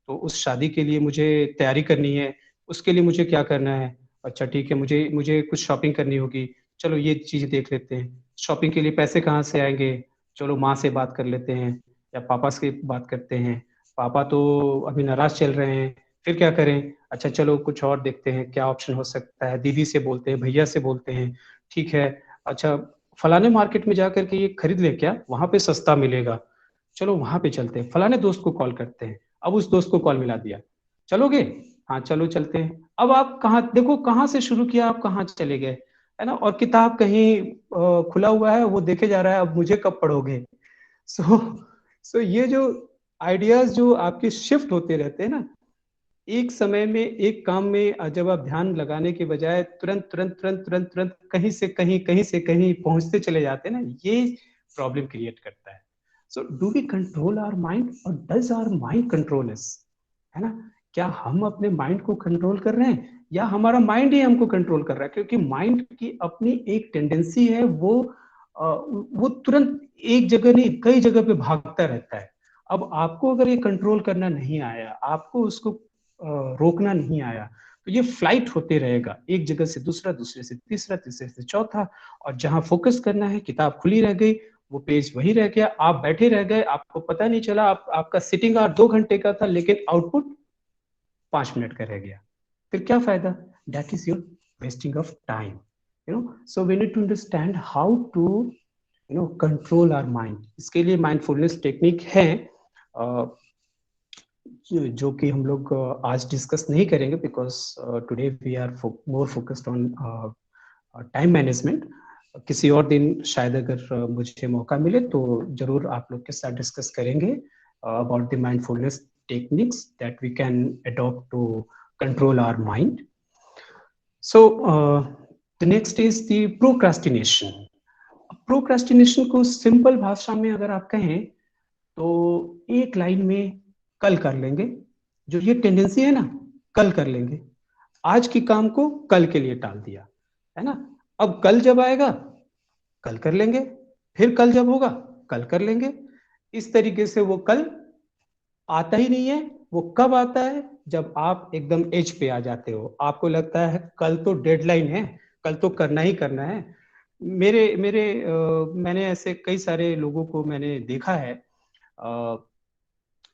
तो उस शादी के लिए मुझे तैयारी करनी है, उसके लिए मुझे क्या करना है, अच्छा ठीक है, मुझे मुझे कुछ शॉपिंग करनी होगी, चलो ये चीज देख लेते हैं। शॉपिंग के लिए पैसे कहाँ से आएंगे, चलो माँ से बात कर लेते हैं या पापा से बात करते हैं, पापा तो अभी नाराज चल रहे हैं, फिर क्या करें, अच्छा चलो कुछ और देखते हैं क्या ऑप्शन हो सकता है, दीदी से बोलते हैं, भैया से बोलते हैं, ठीक है, अच्छा फलाने मार्केट में जाकर के ये खरीद ले क्या, वहां पे सस्ता मिलेगा, चलो वहां पे चलते हैं, फलाने दोस्त को कॉल करते हैं, अब उस दोस्त को कॉल मिला दिया, चलोगे, हाँ चलो चलते हैं। अब आप कहाँ, देखो कहाँ से शुरू किया, आप कहाँ चले गए, है ना। और किताब कहीं खुला हुआ है, वो देखे जा रहा है, अब मुझे कब पढ़ोगे। सो सो ये जो आइडियाज जो आपके शिफ्ट होते रहते हैं ना, एक समय में एक काम में जब आप ध्यान लगाने के बजाय तुरंत तुरंत तुरंत तुरंत तुरंत कहीं से कहीं, कहीं से कहीं पहुंचते चले जाते हैं ना, ये प्रॉब्लम क्रिएट करता है। So do we control our mind और does our mind control us, है ना। क्या हम अपने माइंड को कंट्रोल कर रहे हैं या हमारा माइंड ही हमको कंट्रोल कर रहा है। क्योंकि माइंड की अपनी एक टेंडेंसी है, वो तुरंत एक जगह नहीं कई जगह पे भागता रहता है। अब आपको अगर ये कंट्रोल करना नहीं आया, आपको उसको रोकना नहीं आया, तो ये फ्लाइट होते रहेगा, एक जगह से दूसरा, दूसरे से तीसरा, तीसरे से चौथा, और जहां फोकस करना है, किताब खुली रह गई, वो पेज वही रह गया, आप बैठे रह गए, आपको पता नहीं चला, आपका सिटिंग आवर 2 घंटे का था, लेकिन आउटपुट 5 मिनट का रह गया, फिर क्या फायदा। That is your wasting of time, you know. So we need to understand how to control our mind. इसके लिए माइंडफुलनेस टेक्निक है जो कि हम लोग आज डिस्कस नहीं करेंगे, because today we are more focused on time management. किसी और दिन शायद अगर मुझे मौका मिले तो जरूर आप लोग के साथ डिस्कस करेंगे about the mindfulness techniques that we can adopt to control our mind. So the next is the procrastination. Procrastination को सिंपल भाषा में अगर आप कहें तो एक लाइन में कल कर लेंगे, जो ये टेंडेंसी है ना, कल कर लेंगे, आज के काम को कल के लिए टाल दिया, है ना। अब कल जब आएगा कल कर लेंगे, फिर कल जब होगा कल कर लेंगे। इस तरीके से वो कल आता ही नहीं है। वो कब आता है? जब आप एकदम एज पे आ जाते हो, आपको लगता है कल तो डेडलाइन है, कल तो करना ही करना है। मैंने ऐसे कई सारे लोगों को मैंने देखा है,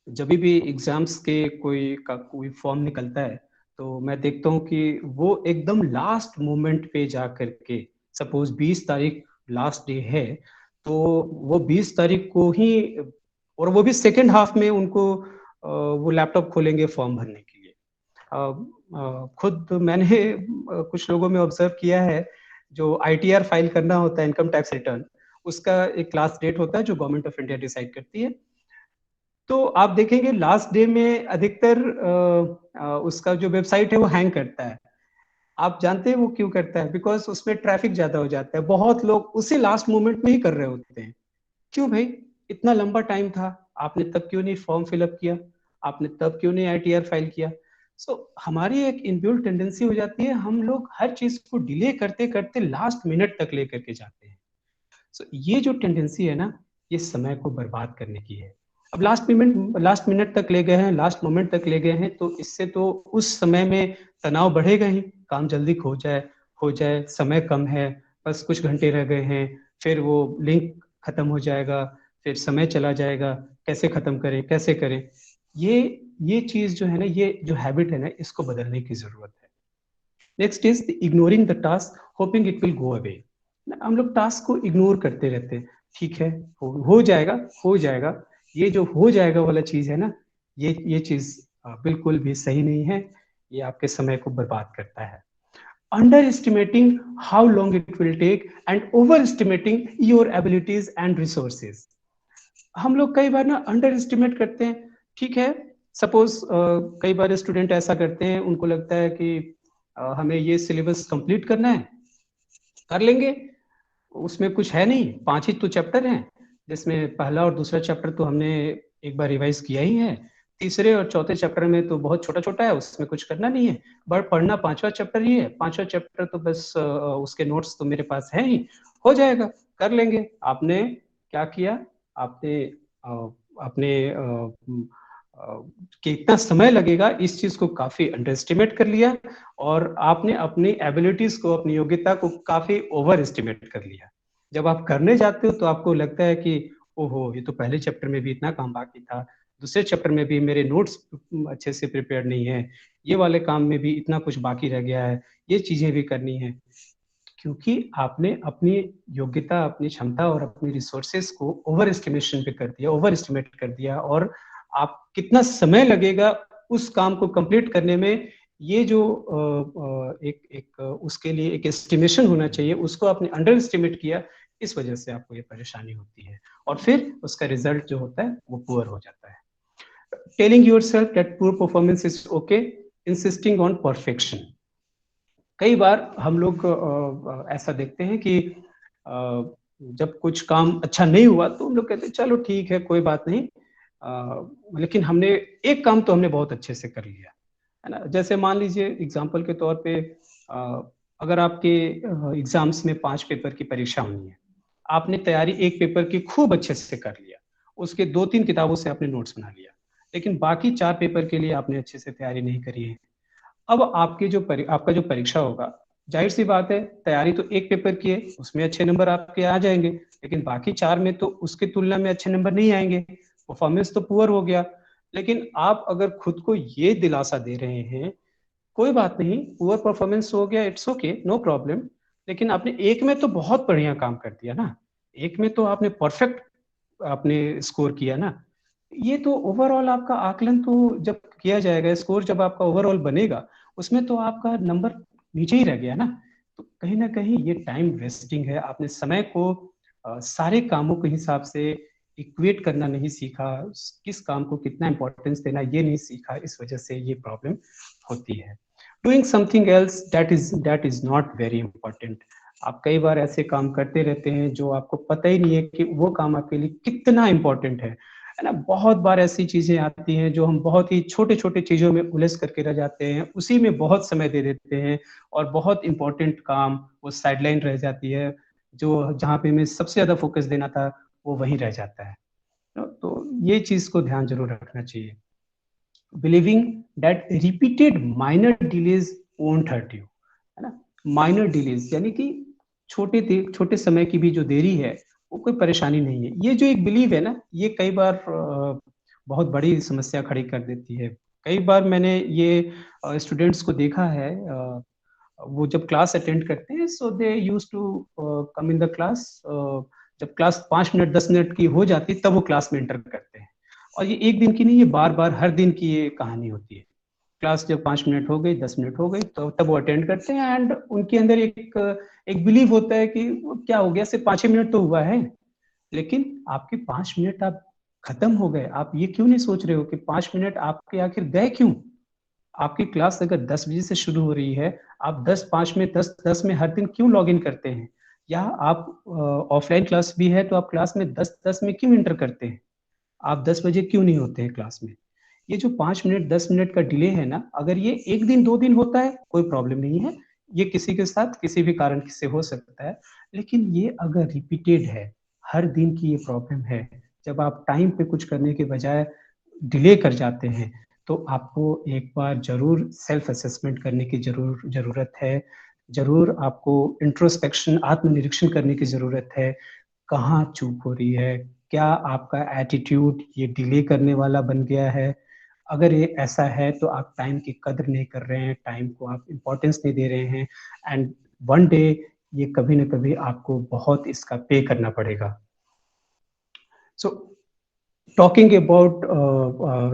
जब भी एग्जाम्स के कोई फॉर्म निकलता है तो मैं देखता हूँ कि वो एकदम लास्ट मोमेंट पे जा करके, सपोज 20 तारीख लास्ट डे है, तो वो 20 तारीख को ही, और वो भी सेकेंड हाफ में उनको वो लैपटॉप खोलेंगे फॉर्म भरने के लिए। खुद मैंने कुछ लोगों में ऑब्जर्व किया है, जो ITR फाइल करना होता है, इनकम टैक्स रिटर्न, उसका एक लास्ट डेट होता है जो गवर्नमेंट ऑफ इंडिया डिसाइड करती है। तो आप देखेंगे लास्ट डे में अधिकतर उसका जो वेबसाइट है वो हैंग करता है। आप जानते हैं वो क्यों करता है? बिकॉज उसमें ट्रैफिक ज्यादा हो जाता है, बहुत लोग उसी लास्ट मोमेंट में ही कर रहे होते हैं। क्यों भाई, इतना लंबा टाइम था, आपने तब क्यों नहीं फॉर्म फिलअप किया, आपने तब क्यों नहीं ITR फाइल किया? हमारी एक इनबिल्ट टेंडेंसी हो जाती है, हम लोग हर चीज को डिले करते करते लास्ट मिनट तक लेकर के जाते हैं। ये जो टेंडेंसी है ना, ये समय को बर्बाद करने की है। अब लास्ट मिनट तक ले गए हैं, लास्ट मोमेंट तक ले गए हैं, तो इससे तो उस समय में तनाव बढ़ेगा ही, काम जल्दी हो जाए, समय कम है, बस कुछ घंटे रह गए हैं, फिर वो लिंक खत्म हो जाएगा, फिर समय चला जाएगा, कैसे खत्म करें, कैसे करें। ये चीज जो है ना, ये जो हैबिट है ना, इसको बदलने की जरूरत है। Next is ignoring the task hopping it will go away. हम लोग टास्क को इग्नोर करते रहते हैं, ठीक है हो जाएगा। ये जो हो जाएगा वाला चीज है ना, ये चीज बिल्कुल भी सही नहीं है, ये आपके समय को बर्बाद करता है। Underestimating how long it will take and overestimating your abilities and resources. हम लोग कई बार ना अंडर एस्टिमेट करते हैं, ठीक है। सपोज कई बार स्टूडेंट ऐसा करते हैं, उनको लगता है कि हमें ये सिलेबस कंप्लीट करना है, कर लेंगे, उसमें कुछ है नहीं, 5 ही तो चैप्टर हैं, जिसमें पहला और दूसरा चैप्टर तो हमने एक बार रिवाइज किया ही है, तीसरे और चौथे चैप्टर में तो बहुत छोटा छोटा है, उसमें कुछ करना नहीं है, बट पढ़ना 5वां चैप्टर ही है, 5वां चैप्टर तो बस उसके नोट्स तो मेरे पास है ही, हो जाएगा, कर लेंगे। आपने क्या किया? आपने अपने कितना समय लगेगा इस चीज को काफी अंडर एस्टिमेट कर लिया, और आपने अपनी एबिलिटीज को, अपनी योग्यता को काफी ओवर एस्टिमेट कर लिया। जब आप करने जाते हो तो आपको लगता है कि ओहो, ये तो पहले चैप्टर में भी इतना काम बाकी था, दूसरे चैप्टर में भी मेरे नोट्स अच्छे से प्रिपेयर नहीं है, ये वाले काम में भी इतना कुछ बाकी रह गया है, ये चीजें भी करनी है। क्योंकि आपने अपनी योग्यता, अपनी क्षमता और अपनी रिसोर्सेस को ओवर एस्टिमेशन पे कर दिया, ओवर एस्टिमेट कर दिया, और आप कितना समय लगेगा उस काम को कंप्लीट करने में, ये जो एक उसके लिए एक एस्टिमेशन होना चाहिए, उसको आपने अंडर एस्टिमेट किया, इस वजह से आपको ये परेशानी होती है, और फिर उसका रिजल्ट जो होता है वो पुअर हो जाता है। Telling yourself that poor performance is okay, insisting on perfection. कई बार हम लोग ऐसा देखते हैं कि जब कुछ काम अच्छा नहीं हुआ तो हम लोग कहते हैं चलो ठीक है, कोई बात नहीं, लेकिन हमने एक काम तो हमने बहुत अच्छे से कर लिया, है ना। जैसे मान लीजिए एग्जाम्पल के तौर पे, अगर आपके एग्जाम्स में 5 पेपर की परीक्षा होनी है, आपने तैयारी एक पेपर की खूब अच्छे से कर लिया, उसके 2-3 किताबों से आपने नोट्स बना लिया, लेकिन बाकी 4 पेपर के लिए आपने अच्छे से तैयारी नहीं करी है। अब आपका जो परीक्षा होगा, जाहिर सी बात है, तैयारी तो एक पेपर की है, उसमें अच्छे नंबर आपके आ जाएंगे, लेकिन बाकी 4 में तो उसकी तुलना में अच्छे नंबर नहीं आएंगे, परफॉर्मेंस तो पुअर हो गया। लेकिन आप अगर खुद को ये दिलासा दे रहे हैं, कोई बात नहीं, पुअर परफॉर्मेंस हो गया, इट्स ओके, नो प्रॉब्लम, लेकिन आपने एक में तो बहुत बढ़िया काम कर दिया ना, एक में तो आपने परफेक्ट आपने स्कोर किया ना। ये तो ओवरऑल आपका आकलन तो जब किया जाएगा, स्कोर जब आपका ओवरऑल बनेगा, उसमें तो आपका नंबर नीचे ही रह गया ना। तो कहीं ना कहीं ये टाइम वेस्टिंग है, आपने समय को सारे कामों के हिसाब से इक्वेट करना नहीं सीखा, किस काम को कितना इंपॉर्टेंस देना ये नहीं सीखा, इस वजह से ये प्रॉब्लम होती है। Doing something else that is not very important. आप कई बार ऐसे काम करते रहते हैं जो आपको पता ही नहीं है कि वो काम आपके लिए कितना इम्पोर्टेंट है ना। बहुत बार ऐसी चीजें आती हैं जो हम बहुत ही छोटे छोटे चीजों में उलझ करके रह जाते हैं, उसी में बहुत समय दे देते हैं और बहुत इंपॉर्टेंट काम वो साइडलाइन रह जाती है, जो जहाँ पे हमें सबसे ज्यादा फोकस देना था वो वहीं रह जाता है। तो ये चीज को ध्यान जरूर रखना चाहिए। Believing that repeated minor delays won't hurt you, है ना। माइनर डिलेज यानी कि छोटे समय की भी जो देरी है वो कोई परेशानी नहीं है। ये जो एक बिलीव है ना, ये कई बार बहुत बड़ी समस्या खड़ी कर देती है। कई बार मैंने ये स्टूडेंट्स को देखा है, वो जब क्लास अटेंड करते हैं so they use to come in the class, जब क्लास 5 मिनट 10 मिनट की हो जाती है तब वो क्लास में एंटर करते हैं। और ये एक दिन की नहीं, ये बार बार हर दिन की ये कहानी होती है। क्लास जब 5 मिनट हो गई 10 मिनट हो गई तो तब वो अटेंड करते हैं एंड उनके अंदर एक बिलीव होता है कि क्या हो गया, सिर्फ 5 मिनट तो हुआ है। लेकिन आपके 5 मिनट आप खत्म हो गए, आप ये क्यों नहीं सोच रहे हो कि 5 मिनट आपके आखिर गए क्यों। आपकी क्लास अगर 10 बजे से शुरू हो रही है, आप 10 5 में 10 10 में हर दिन क्यों लॉग इन करते हैं, या आप ऑफलाइन क्लास भी है तो आप क्लास में 10 10 में क्यों इंटर करते हैं, आप 10 बजे क्यों नहीं होते हैं क्लास में। ये जो 5 मिनट 10 मिनट का डिले है ना, अगर ये एक दिन 2 दिन होता है कोई प्रॉब्लम नहीं है, ये किसी के साथ किसी भी कारण से हो सकता है। लेकिन ये अगर रिपीटेड है, हर दिन की ये प्रॉब्लम है, जब आप टाइम पे कुछ करने के बजाय डिले कर जाते हैं, तो आपको एक बार जरूर सेल्फ असेसमेंट करने की जरूरत है। जरूर आपको इंट्रोस्पेक्शन आत्मनिरीक्षण करने की जरूरत है। कहाँ चूक हो रही है, क्या आपका एटीट्यूड ये डिले करने वाला बन गया है। अगर ये ऐसा है तो आप टाइम की कदर नहीं कर रहे हैं, टाइम को आप इम्पोर्टेंस नहीं दे रहे हैं, एंड वन डे ये कभी ना कभी आपको बहुत इसका पे करना पड़ेगा। So talking about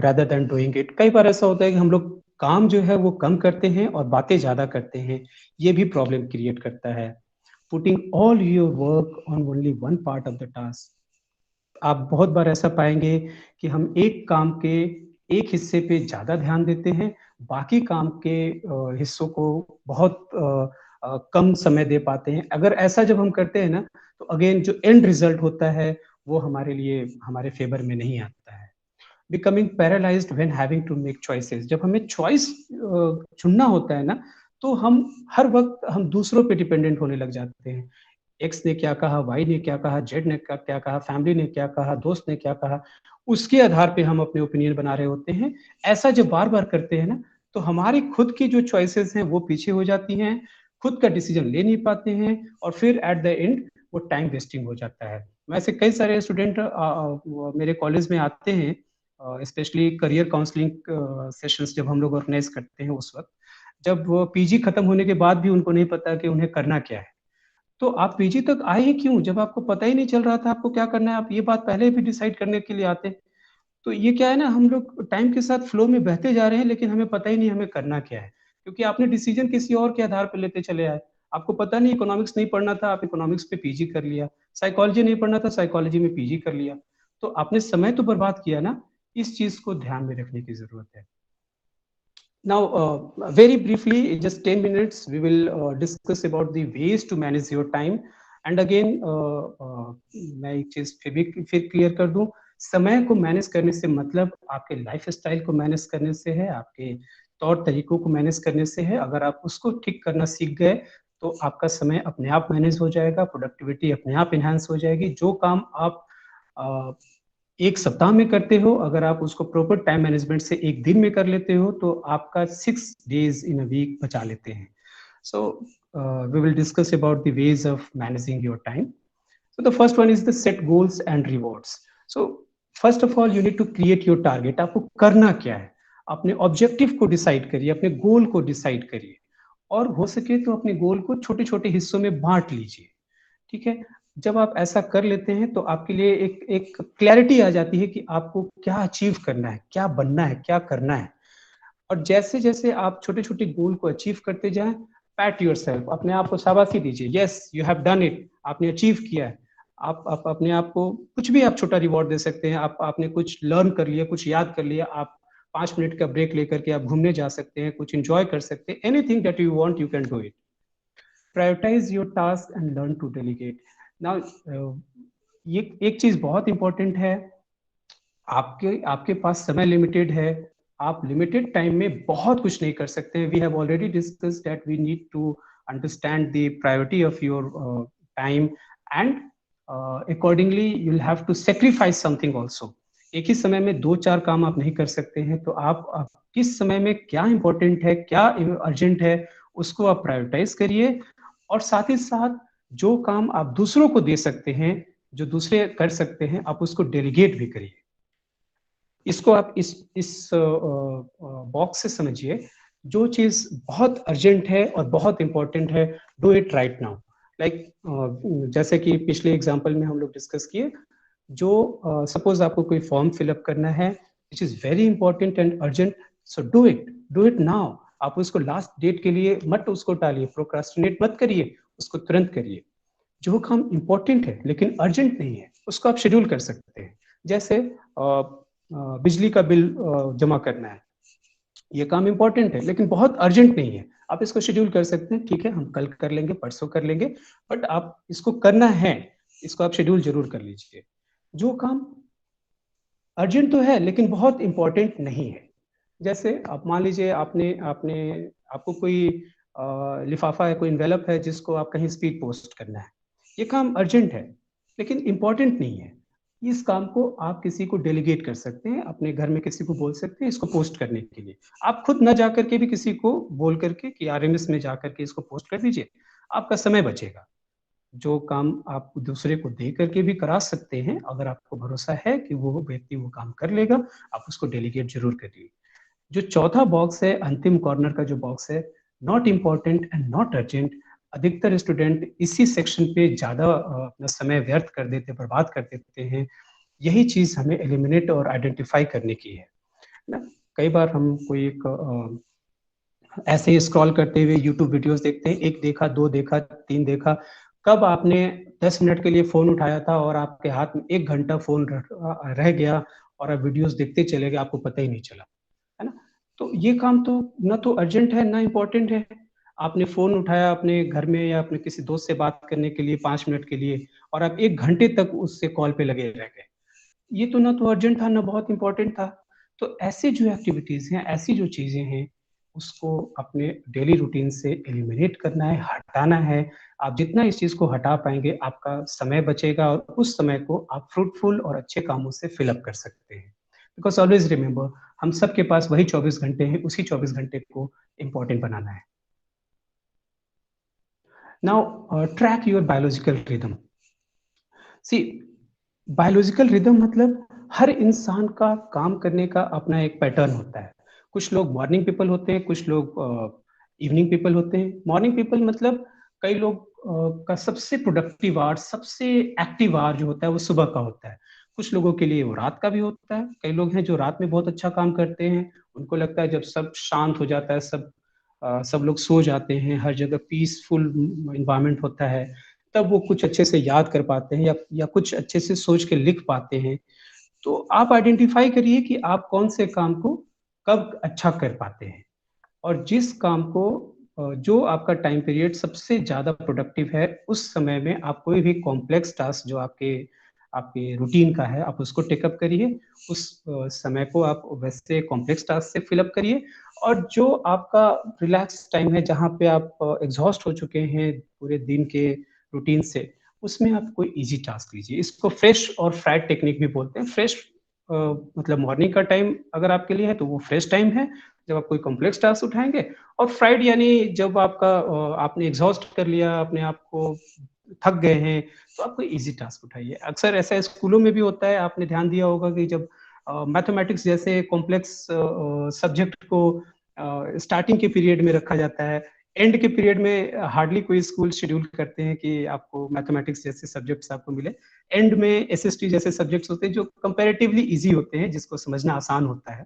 rather than doing it, कई बार ऐसा होता है कि हम लोग काम जो है वो कम करते हैं और बातें ज्यादा करते हैं, ये भी प्रॉब्लम क्रिएट करता है। Putting all your work on only one part of the task, आप बहुत बार ऐसा पाएंगे कि हम एक काम के एक हिस्से पे ज्यादा ध्यान देते हैं, बाकी काम के हिस्सों को बहुत कम समय दे पाते हैं। अगर ऐसा जब हम करते हैं ना, तो अगेन जो एंड रिजल्ट होता है वो हमारे लिए हमारे फेवर में नहीं आता है। Becoming paralysed when having to make choices, जब हमें चॉइस चुनना होता है ना, तो हम हर वक्त हम दूसरों पे डिपेंडेंट होने लग जाते हैं। एक्स ने क्या कहा, वाई ने क्या कहा, जेड ने क्या कहा, फैमिली ने क्या कहा, दोस्त ने क्या कहा, उसके आधार पे हम अपने ओपिनियन बना रहे होते हैं। ऐसा जब बार बार करते हैं ना, तो हमारी खुद की जो चॉइसेस हैं वो पीछे हो जाती हैं, खुद का डिसीजन ले नहीं पाते हैं, और फिर एट द एंड वो टाइम वेस्टिंग हो जाता है। वैसे कई सारे स्टूडेंट मेरे कॉलेज में आते हैं, स्पेशली करियर काउंसलिंग सेशंस जब हम लोग ऑर्गेनाइज करते हैं, उस वक्त जब वो पीजी खत्म होने के बाद भी उनको नहीं पता कि उन्हें करना क्या है। तो आप पीजी तक आए ही क्यों, जब आपको पता ही नहीं चल रहा था आपको क्या करना है, आप ये बात पहले भी डिसाइड करने के लिए आते। तो ये क्या है ना, हम लोग टाइम के साथ फ्लो में बहते जा रहे हैं, लेकिन हमें पता ही नहीं हमें करना क्या है, क्योंकि आपने डिसीजन किसी और के आधार पर लेते चले आए। आपको पता नहीं इकोनॉमिक्स नहीं पढ़ना था, आप इकोनॉमिक्स पे पीजी कर लिया, साइकोलॉजी नहीं पढ़ना था, साइकोलॉजी में पीजी कर लिया। तो आपने समय तो बर्बाद किया ना, इस चीज को ध्यान में रखने की जरूरत है। Now, very briefly, just 10 minutes, we will discuss about the ways to manage your time. And again, मैं एक चीज फिर क्लियर कर दूं, समय को मैनेज करने से मतलब आपके लाइफ स्टाइल को मैनेज करने से है, आपके तौर तरीकों को मैनेज करने से है। अगर आप उसको ठीक करना सीख गए तो आपका समय अपने आप मैनेज हो जाएगा, प्रोडक्टिविटी अपने आप इन्हांस हो जाएगी। जो काम आप एक सप्ताह में करते हो, अगर आप उसको प्रॉपर टाइम मैनेजमेंट से एक दिन में कर लेते हो, तो आपका 6 days in a week बचा लेते हैं। So we will discuss about the ways of managing your time. So the first one is the set goals and rewards. So first of all you need to create your target. आपको करना क्या है, अपने objective को decide करिए, अपने गोल को decide करिए, और हो सके तो अपने गोल को छोटे छोटे हिस्सों में बांट लीजिए। ठीक है, जब आप ऐसा कर लेते हैं तो आपके लिए एक क्लैरिटी आ जाती है कि आपको क्या अचीव करना है, क्या बनना है, क्या करना है। और जैसे जैसे आप छोटे छोटे गोल को अचीव करते जाएं, पैट योरसेल्फ, अपने आप को शाबाशी दीजिए, yes you have done it, आपने अचीव किया है। आप अपने आप को कुछ भी आप छोटा रिवॉर्ड दे सकते हैं। आपने कुछ लर्न कर लिया, कुछ याद कर लिया, आप 5 मिनट का ब्रेक लेकर के आप घूमने जा सकते हैं, कुछ एंजॉय कर सकते हैं, anything that you want you can do it. prioritize your task and learn to delegate. Now ये एक चीज बहुत इंपॉर्टेंट है, आपके पास समय लिमिटेड है, आप लिमिटेड टाइम में बहुत कुछ नहीं कर सकते हैं. We have already discuss that we need to understand the priority of your time and accordingly you will have to sacrifice something also. एक ही समय में 2-4 काम आप नहीं कर सकते हैं, तो आप किस समय में क्या इंपॉर्टेंट है, क्या अर्जेंट है, उसको आप प्रायोरिटाइज करिए. और साथ ही साथ जो काम आप दूसरों को दे सकते हैं, जो दूसरे कर सकते हैं, आप उसको डेलीगेट भी करिए. इसको आप इस बॉक्स से समझिए. जो चीज बहुत अर्जेंट है और बहुत इंपॉर्टेंट है, do it right now. Like जैसे कि पिछले एग्जांपल में हम लोग डिस्कस किए, जो सपोज आपको कोई फॉर्म फिलअप करना है which is very important and urgent, so do it now. आप उसको लास्ट डेट के लिए मत उसको टालिए, प्रोक्रास्टिनेट मत करिए, उसको तुरंत करिए. जो काम इंपॉर्टेंट है लेकिन अर्जेंट नहीं है, उसको आप शेड्यूल कर सकते हैं. जैसे बिजली का बिल जमा करना है, ये काम इंपॉर्टेंट है लेकिन बहुत अर्जेंट नहीं है, आप इसको शेड्यूल कर सकते हैं. ठीक है, हम कल कर लेंगे, परसों कर लेंगे, बट आप इसको करना है, इसको आप शेड्यूल जरूर कर लीजिए. जो काम अर्जेंट तो है लेकिन बहुत इंपॉर्टेंट नहीं है, जैसे आप मान लीजिए आपको कोई लिफाफा है, कोई इन्वेलप है जिसको आप कहीं स्पीड पोस्ट करना है. ये काम अर्जेंट है लेकिन इंपॉर्टेंट नहीं है. इस काम को आप किसी को डेलीगेट कर सकते हैं, अपने घर में किसी को बोल सकते हैं इसको पोस्ट करने के लिए. आप खुद न जाकर के भी किसी को बोल करके कि आरएमएस में जाकर के इसको पोस्ट कर दीजिए, आपका समय बचेगा. जो काम आप दूसरे को दे करके भी करा सकते हैं, अगर आपको भरोसा है कि वो व्यक्ति वो काम कर लेगा, आप उसको डेलीगेट जरूर करिए. जो चौथा बॉक्स है, अंतिम कॉर्नर का जो बॉक्स है, not important and not urgent, अधिकतर स्टूडेंट इसी सेक्शन पे ज्यादा अपना समय व्यर्थ कर देते, बर्बाद कर देते हैं. यही चीज हमें एलिमिनेट और आइडेंटिफाई करने की है ना. कई बार हम कोई एक ऐसे ही स्क्रॉल करते हुए यूट्यूब वीडियोस देखते हैं, 1 देखा, 2 देखा, 3 देखा. कब आपने 10 मिनट के लिए फोन उठाया था और आपके हाथ में 1 घंटा फोन रह गया और आप वीडियोस देखते चले गए, आपको पता ही नहीं चला, है ना. तो ये काम तो ना तो अर्जेंट है ना इम्पोर्टेंट है. आपने फोन उठाया अपने घर में या अपने किसी दोस्त से बात करने के लिए 5 मिनट के लिए, और आप 1 घंटे तक उससे कॉल पे लगे रह गए. ये तो ना तो अर्जेंट था ना बहुत इंपॉर्टेंट था. तो ऐसे जो एक्टिविटीज हैं, ऐसी जो चीजें हैं, उसको अपने डेली रूटीन से एलिमिनेट करना है, हटाना है. आप जितना इस चीज को हटा पाएंगे, आपका समय बचेगा और उस समय को आप फ्रूटफुल और अच्छे कामों से फिलअप कर सकते हैं. बिकॉज ऑलवेज रिमेंबर, हम सबके पास वही 24 घंटे हैं, उसी 24 घंटे को इंपॉर्टेंट बनाना है. Now track your biological rhythm. See, biological rhythm मतलब हर इंसान का काम करने का अपना एक पैटर्न होता है. कुछ लोग मॉर्निंग पीपल होते हैं, कुछ लोग इवनिंग पीपल होते हैं. मॉर्निंग पीपल मतलब कई लोग का सबसे प्रोडक्टिव आवर, सबसे एक्टिव आवर जो होता है वो सुबह का होता है. कुछ लोगों के लिए वो रात का भी होता है. कई लोग हैं जो रात में बहुत अच्छा काम करते हैं, उनको लगता है जब सब शांत हो जाता है, सब लोग सो जाते हैं, हर जगह पीसफुल इन्वायरमेंट होता है, तब वो कुछ अच्छे से याद कर पाते हैं या कुछ अच्छे से सोच के लिख पाते हैं. तो आप आइडेंटिफाई करिए कि आप कौन से काम को कब अच्छा कर पाते हैं, और जिस काम को जो आपका टाइम पीरियड सबसे ज्यादा प्रोडक्टिव है, उस समय में आप कोई भी कॉम्प्लेक्स टास्क जो आपके रूटीन का है, आप उसको टेकअप करिए. उस समय को आप वैसे कॉम्प्लेक्स टास्क से फिलअप करिए. और जो आपका रिलैक्स टाइम है, जहाँ पे आप एग्जॉस्ट हो चुके हैं पूरे दिन के रूटीन से, उसमें आप कोई इजी टास्क लीजिए. इसको फ्रेश और फ्राइड टेक्निक भी बोलते हैं. फ्रेश मतलब मॉर्निंग का टाइम अगर आपके लिए है तो वो फ्रेश टाइम है जब आप कोई कॉम्प्लेक्स टास्क उठाएंगे, और फ्राइड यानी जब आपने एग्जॉस्ट कर लिया, अपने आप को थक गए हैं, तो आप कोई इजी टास्क उठाइए. अक्सर ऐसा स्कूलों में भी होता है, आपने ध्यान दिया होगा कि जब मैथमेटिक्स जैसे कॉम्प्लेक्स सब्जेक्ट को स्टार्टिंग के पीरियड में रखा जाता है, एंड के पीरियड में हार्डली कोई स्कूल शेड्यूल करते हैं कि आपको मैथमेटिक्स जैसे सब्जेक्ट्स आपको मिले. एंड में एसएसटी जैसे सब्जेक्ट्स होते हैं जो कंपैरेटिवली इजी होते हैं, जिसको समझना आसान होता है.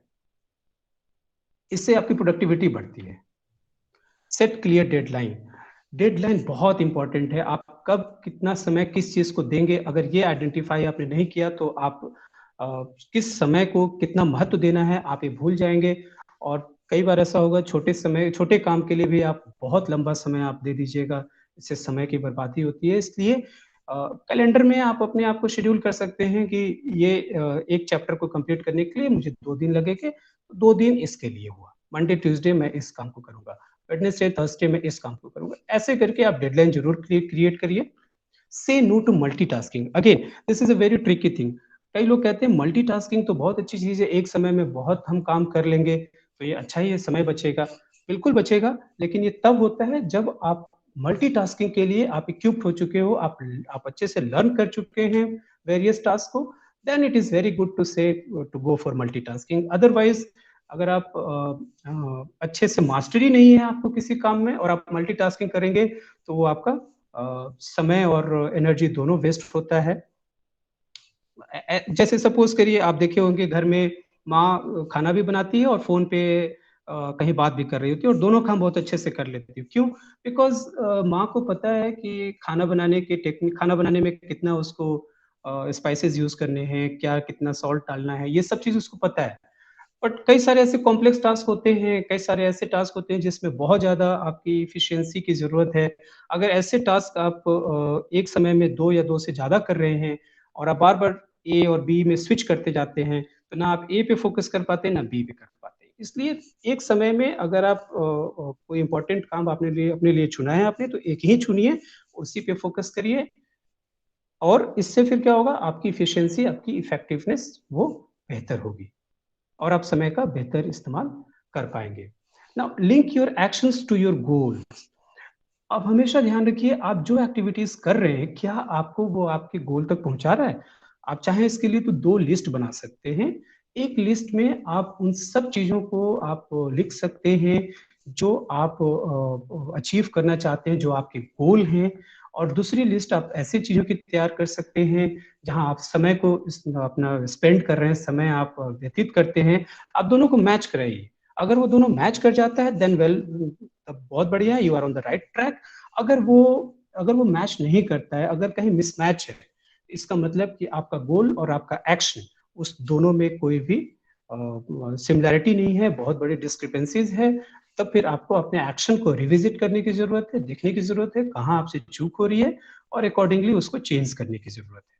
इससे आपकी प्रोडक्टिविटी बढ़ती है. Set clear deadline. डेडलाइन बहुत इंपॉर्टेंट है. आप कब कितना समय किस चीज को देंगे, अगर ये आइडेंटिफाई आपने नहीं किया तो आप किस समय को कितना महत्व देना है आप ये भूल जाएंगे. और कई बार ऐसा होगा, छोटे काम के लिए भी आप बहुत लंबा समय आप दे दीजिएगा, इससे समय की बर्बादी होती है। इसलिए कैलेंडर में आप अपने आप को शेड्यूल कर सकते हैं कि ये एक चैप्टर को कंप्लीट करने के लिए मुझे 2 दिन लगेंगे, 2 दिन इसके लिए हुआ। मंडे ट्यूसडे मैं इस काम को करूंगा, वेडनेसडे थर्सडे में इस काम को करूंगा। ऐसे करके आप डेडलाइन जरूर क्रिएट करिए। Say no to multitasking. Again this is a very tricky thing. कई लोग कहते हैं मल्टीटास्किंग तो बहुत अच्छी चीज है, एक समय में बहुत हम काम कर लेंगे तो ये अच्छा ही है, समय बचेगा। बिल्कुल बचेगा, लेकिन ये तब होता है जब आप मल्टीटास्किंग के लिए आप इक्विप्ड हो चुके हो, आप अच्छे से लर्न कर चुके हैं वेरियस टास्क को, then it is very good to say to go for multitasking. Otherwise अगर आप अच्छे से मास्टरी नहीं है आपको किसी काम में और आप मल्टीटास्किंग करेंगे तो वो आपका समय और एनर्जी दोनों वेस्ट होता है। जैसे सपोज करिए आप देखे होंगे घर में माँ खाना भी बनाती है और फोन पे कहीं बात भी कर रही होती है और दोनों काम बहुत अच्छे से कर लेती है। क्यों? बिकॉज माँ को पता है कि खाना बनाने के टेक्निक, खाना बनाने में कितना उसको स्पाइसेस यूज करने हैं, क्या कितना सॉल्ट डालना है, ये सब चीज उसको पता है। बट कई सारे ऐसे कॉम्प्लेक्स टास्क होते हैं, कई सारे ऐसे टास्क होते हैं जिसमें बहुत ज्यादा आपकी इफिशियंसी की जरूरत है। अगर ऐसे टास्क आप एक समय में 2 या 2 से ज्यादा कर रहे हैं और आप बार बार ए और बी में स्विच करते जाते हैं तो ना आप ए पे फोकस कर पाते हैं ना बी पे कर पाते हैं। इसलिए एक समय में अगर आप कोई इंपॉर्टेंट काम अपने लिए चुना है आपने तो एक ही चुनिए, उसी पे फोकस करिए और इससे फिर क्या होगा, आपकी इफिशियंसी, आपकी इफेक्टिवनेस वो बेहतर होगी और आप समय का बेहतर इस्तेमाल कर पाएंगे। Now link your actions to your goal. अब हमेशा ध्यान रखिए आप जो एक्टिविटीज कर रहे हैं क्या आपको वो आपके गोल तक पहुंचा रहा है। आप चाहें इसके लिए तो 2 लिस्ट बना सकते हैं। एक लिस्ट में आप उन सब चीजों को आप लिख सकते हैं जो आप अचीव करना चाहते हैं, जो आपके गोल हैं, और दूसरी लिस्ट आप ऐसी चीजों की तैयार कर सकते हैं जहां आप समय को अपना स्पेंड कर रहे हैं, समय आप व्यतीत करते हैं। आप दोनों को मैच कराइए। अगर वो दोनों मैच कर जाता है देन वेल, तब बहुत बढ़िया, you are on the right track. अगर वो मैच नहीं करता है, अगर कहीं मिसमैच है, इसका मतलब कि आपका गोल और आपका एक्शन उस दोनों में कोई भी सिमिलैरिटी नहीं है, बहुत बड़ी डिस्क्रिपेंसीज है। तब फिर आपको अपने एक्शन को रिविजिट करने की जरूरत है, देखने की जरूरत है कहाँ आपसे चूक हो रही है और अकॉर्डिंगली उसको चेंज करने की जरूरत है।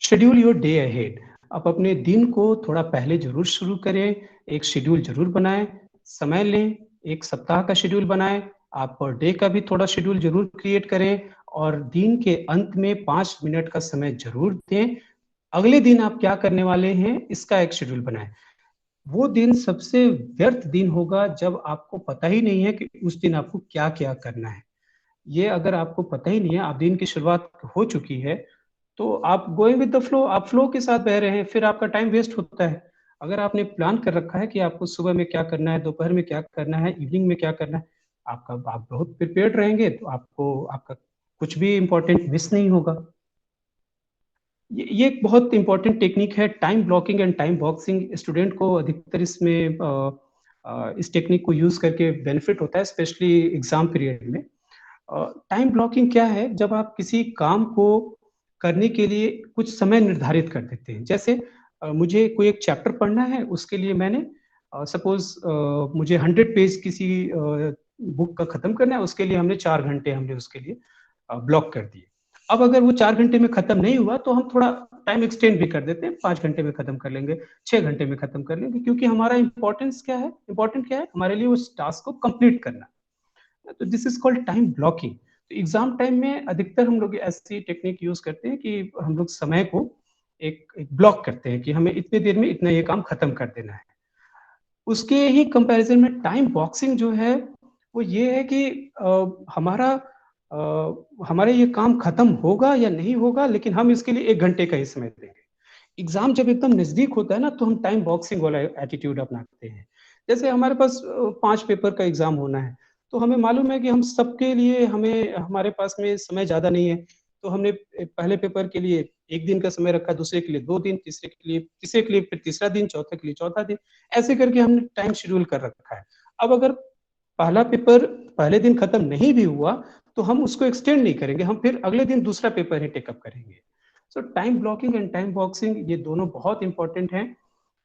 Schedule your day ahead. आप अपने दिन को थोड़ा पहले जरूर शुरू करें, एक शेड्यूल जरूर बनाएं, समय लें, एक सप्ताह का शेड्यूल बनाएं। आप पर डे का भी थोड़ा शेड्यूल जरूर क्रिएट करें और दिन के अंत में 5 मिनट का समय जरूर दें। अगले दिन आप क्या करने वाले हैं इसका एक शेड्यूल बनाएं। वो दिन सबसे व्यर्थ दिन होगा जब आपको पता ही नहीं है कि उस दिन आपको क्या क्या करना है। ये अगर आपको पता ही नहीं है, आप दिन की शुरुआत हो चुकी है तो आप गोइंग विद द फ्लो, आप फ्लो के साथ बह रहे हैं, फिर आपका टाइम वेस्ट होता है। अगर आपने प्लान कर रखा है कि आपको सुबह में क्या करना है, दोपहर में क्या करना है, इवनिंग में क्या करना है, आप बहुत प्रिपेयर्ड रहेंगे तो आपका कुछ भी इंपॉर्टेंट मिस नहीं होगा। ये एक बहुत इंपॉर्टेंट टेक्निक है, time blocking and time boxing. Student को अधिकतर इसमें इस टेक्निक को यूज करके बेनिफिट होता है, स्पेशली एग्जाम पीरियड में। टाइम ब्लॉकिंग क्या है? जब आप किसी काम को करने के लिए कुछ समय निर्धारित कर देते हैं। जैसे मुझे कोई एक चैप्टर पढ़ना है, उसके लिए मैंने सपोज मुझे 100 पेज किसी बुक का खत्म करना है, उसके लिए हमने 4 घंटे हमने उसके लिए ब्लॉक कर दिए। अब अगर वो 4 घंटे में खत्म नहीं हुआ तो हम थोड़ा टाइम एक्सटेंड भी कर देते हैं, 5 घंटे में खत्म कर लेंगे, 6 घंटे में खत्म कर लेंगे, क्योंकि हमारा इंपॉर्टेंस क्या है, इंपॉर्टेंट क्या है हमारे लिए उस टास्क को कंप्लीट करना। तो this is called time blocking. तो एग्जाम टाइम में अधिकतर हम लोग ऐसी टेक्निक यूज करते हैं कि हम लोग समय को एक ब्लॉक करते हैं कि हमें इतने देर में इतना ये काम खत्म कर देना है। उसके ही कंपैरिजन में टाइम बॉक्सिंग जो है वो ये है कि हमारे ये काम खत्म होगा या नहीं होगा, लेकिन हम इसके लिए 1 घंटे का ही समय देंगे। एग्जाम जब एकदम नजदीक होता है ना तो हम टाइम बॉक्सिंग वाला एटीट्यूड अपनाते हैं। जैसे हमारे पास 5 पेपर का एग्जाम होना है, तो हमें मालूम है कि हम सबके लिए हमारे पास में समय ज्यादा नहीं है, तो हमने पहले पेपर के लिए 1 दिन का समय रखा, दूसरे के लिए 2 दिन, तीसरे के लिए फिर तीसरा दिन, चौथे के लिए चौथा दिन, ऐसे करके हमने टाइम शेड्यूल कर रखा है। अब अगर पहला पेपर पहले दिन खत्म नहीं भी हुआ तो हम उसको एक्सटेंड नहीं करेंगे, हम फिर अगले दिन दूसरा पेपर ही टेकअप करेंगे। सो time blocking and time boxing ये दोनों बहुत इंपॉर्टेंट हैं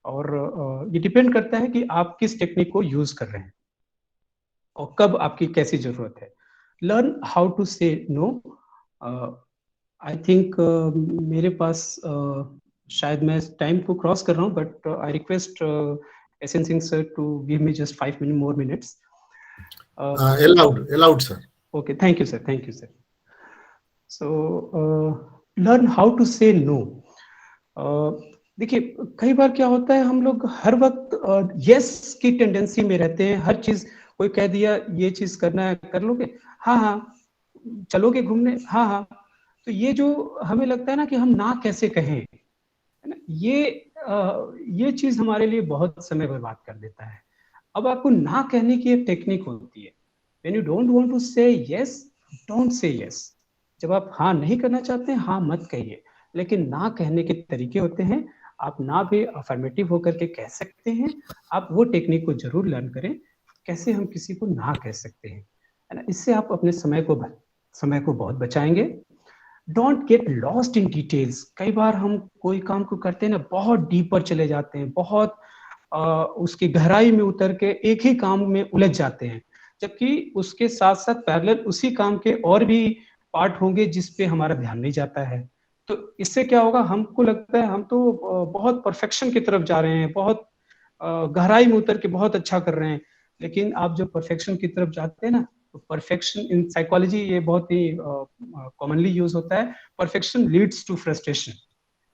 और ये डिपेंड करता है कि आप किस टेक्निक को यूज कर रहे हैं। और कब आपकी कैसी जरूरत है। लर्न हाउ टू से नो। आई थिंक मेरे पास शायद मैं टाइम को क्रॉस कर रहा हूँ, but I request SN Singh sir to give me just 5 more minutes. Allowed, sir. Okay, thank you, sir. Thank you, sir. So, learn how to say no. देखिए, कई बार क्या होता है, हम लोग हर वक्त यस की टेंडेंसी में रहते हैं। हर चीज कोई कह दिया ये चीज करना है, कर लोगे, हाँ हाँ, चलोगे घूमने, हाँ हाँ। तो ये जो हमें लगता है ना कि हम ना कैसे कहें, है ना, ये चीज हमारे लिए बहुत समय बर्बाद कर देता है। अब आपको ना कहने की एक टेक्निक होती है। When you don't want to say yes, don't say yes. जब आप हाँ नहीं करना चाहते हैं, हाँ मत कहिए। लेकिन ना कहने के तरीके होते हैं। आप ना भी अफर्मेटिव होकर के कह सकते हैं। आप वो टेक्निक को जरूर लर्न करें, कैसे हम किसी को ना कह सकते हैं, है ना। इससे आप अपने समय को बहुत बचाएंगे। Don't get lost in details. कई बार हम कोई काम को करते हैं ना, बहुत डीपर चले जाते हैं, बहुत उसकी गहराई में उतर के एक ही काम में उलझ जाते हैं, जबकि उसके साथ साथ पैरेलल उसी काम के और भी पार्ट होंगे जिस पे हमारा ध्यान नहीं जाता है। तो इससे क्या होगा, हमको लगता है हम तो बहुत परफेक्शन की तरफ जा रहे हैं, बहुत गहराई में उतर के बहुत अच्छा कर रहे हैं। लेकिन आप जो परफेक्शन की तरफ जाते हैं ना, तो परफेक्शन इन साइकोलॉजी ये बहुत ही कॉमनली यूज होता है, परफेक्शन लीड्स टू फ्रस्ट्रेशन।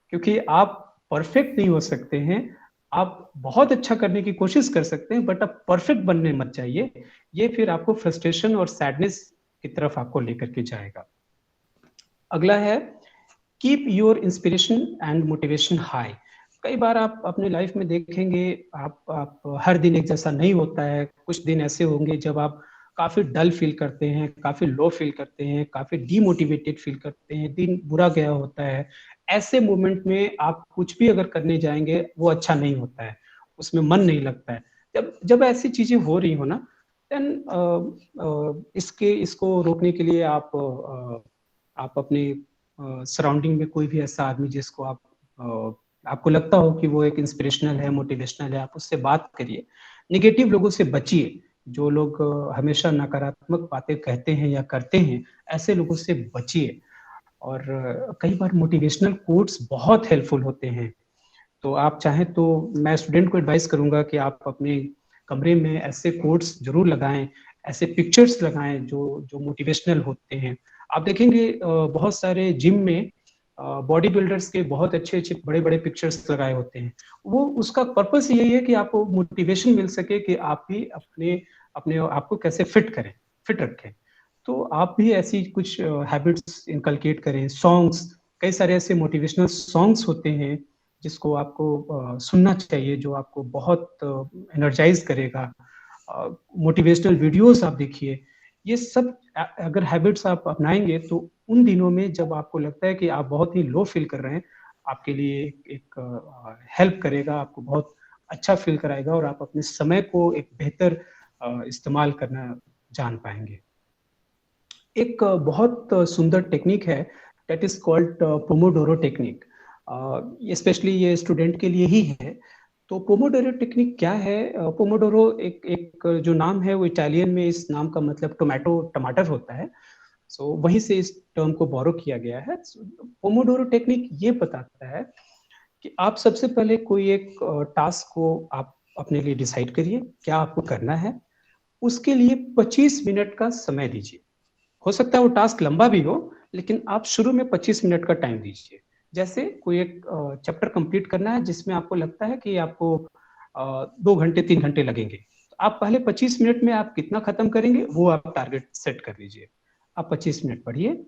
क्योंकि आप परफेक्ट नहीं हो सकते हैं, आप बहुत अच्छा करने की कोशिश कर सकते हैं, बट आप परफेक्ट बनने मत चाहिए। ये फिर आपको फ्रस्ट्रेशन और सैडनेस की तरफ आपको लेकर के जाएगा। अगला है keep your inspiration and motivation high. कई बार आप अपने लाइफ में देखेंगे, आप हर दिन एक जैसा नहीं होता है। कुछ दिन ऐसे होंगे जब आप काफी डल फील करते हैं, काफी लो फील करते हैं, काफी डीमोटिवेटेड फील करते हैं, दिन बुरा गया होता है। ऐसे मोमेंट में आप कुछ भी अगर करने जाएंगे, वो अच्छा नहीं होता है, उसमें मन नहीं लगता है। जब ऐसी चीजें हो रही हो ना, देन इसको रोकने के लिए आप अपने सराउंडिंग में कोई भी ऐसा आदमी जिसको आपको लगता हो कि वो एक इंस्पिरेशनल है, मोटिवेशनल है, आप उससे बात करिए। निगेटिव लोगों से बचिए। जो लोग हमेशा नकारात्मक बातें कहते हैं या करते हैं, ऐसे लोगों से बचिए। और कई बार मोटिवेशनल कोट्स बहुत हेल्पफुल होते हैं। तो आप चाहें तो मैं स्टूडेंट को एडवाइस करूंगा कि आप अपने कमरे में ऐसे कोट्स जरूर लगाएं, ऐसे पिक्चर्स लगाएं जो मोटिवेशनल होते हैं। आप देखेंगे बहुत सारे जिम में बॉडी बिल्डर्स के बहुत अच्छे बड़े बड़े पिक्चर्स लगाए होते हैं। वो उसका पर्पस यही है कि आपको मोटिवेशन मिल सके कि आप भी अपने आप को कैसे फिट रखें। तो आप भी ऐसी कुछ हैबिट्स इनकलकेट करें। सॉन्ग्स, कई सारे ऐसे मोटिवेशनल सॉन्ग्स होते हैं जिसको आपको सुनना चाहिए, जो आपको बहुत एनर्जाइज करेगा। मोटिवेशनल वीडियोस आप देखिए। ये सब अगर हैबिट्स आप अपनाएंगे तो उन दिनों में जब आपको लगता है कि आप बहुत ही लो फील कर रहे हैं, आपके लिए एक हेल्प करेगा, आपको बहुत अच्छा फील कराएगा और आप अपने समय को एक बेहतर इस्तेमाल करना जान पाएंगे। एक बहुत सुंदर टेक्निक है, that is called Pomodoro technique. Specially ये स्टूडेंट के लिए ही है। तो पोमोडोरो टेक्निक क्या है? पोमोडोरो एक जो नाम है वो इटालियन में, इस नाम का मतलब टमाटर होता है। सो वहीं से इस टर्म को बोरो किया गया है। पोमोडोरो टेक्निक ये बताता है कि आप सबसे पहले कोई एक टास्क को आप अपने लिए डिसाइड करिए, क्या आपको करना है। उसके लिए 25 मिनट का समय दीजिए। हो सकता है वो टास्क लंबा भी हो, लेकिन आप शुरू में 25 मिनट का टाइम दीजिए। जैसे कोई एक चैप्टर कंप्लीट करना है जिसमें आपको लगता है कि आपको 2 घंटे 3 घंटे लगेंगे, तो आप पहले 25 मिनट में आप कितना खत्म करेंगे वो आप टारगेट सेट कर लीजिए। आप 25 मिनट पढ़िए,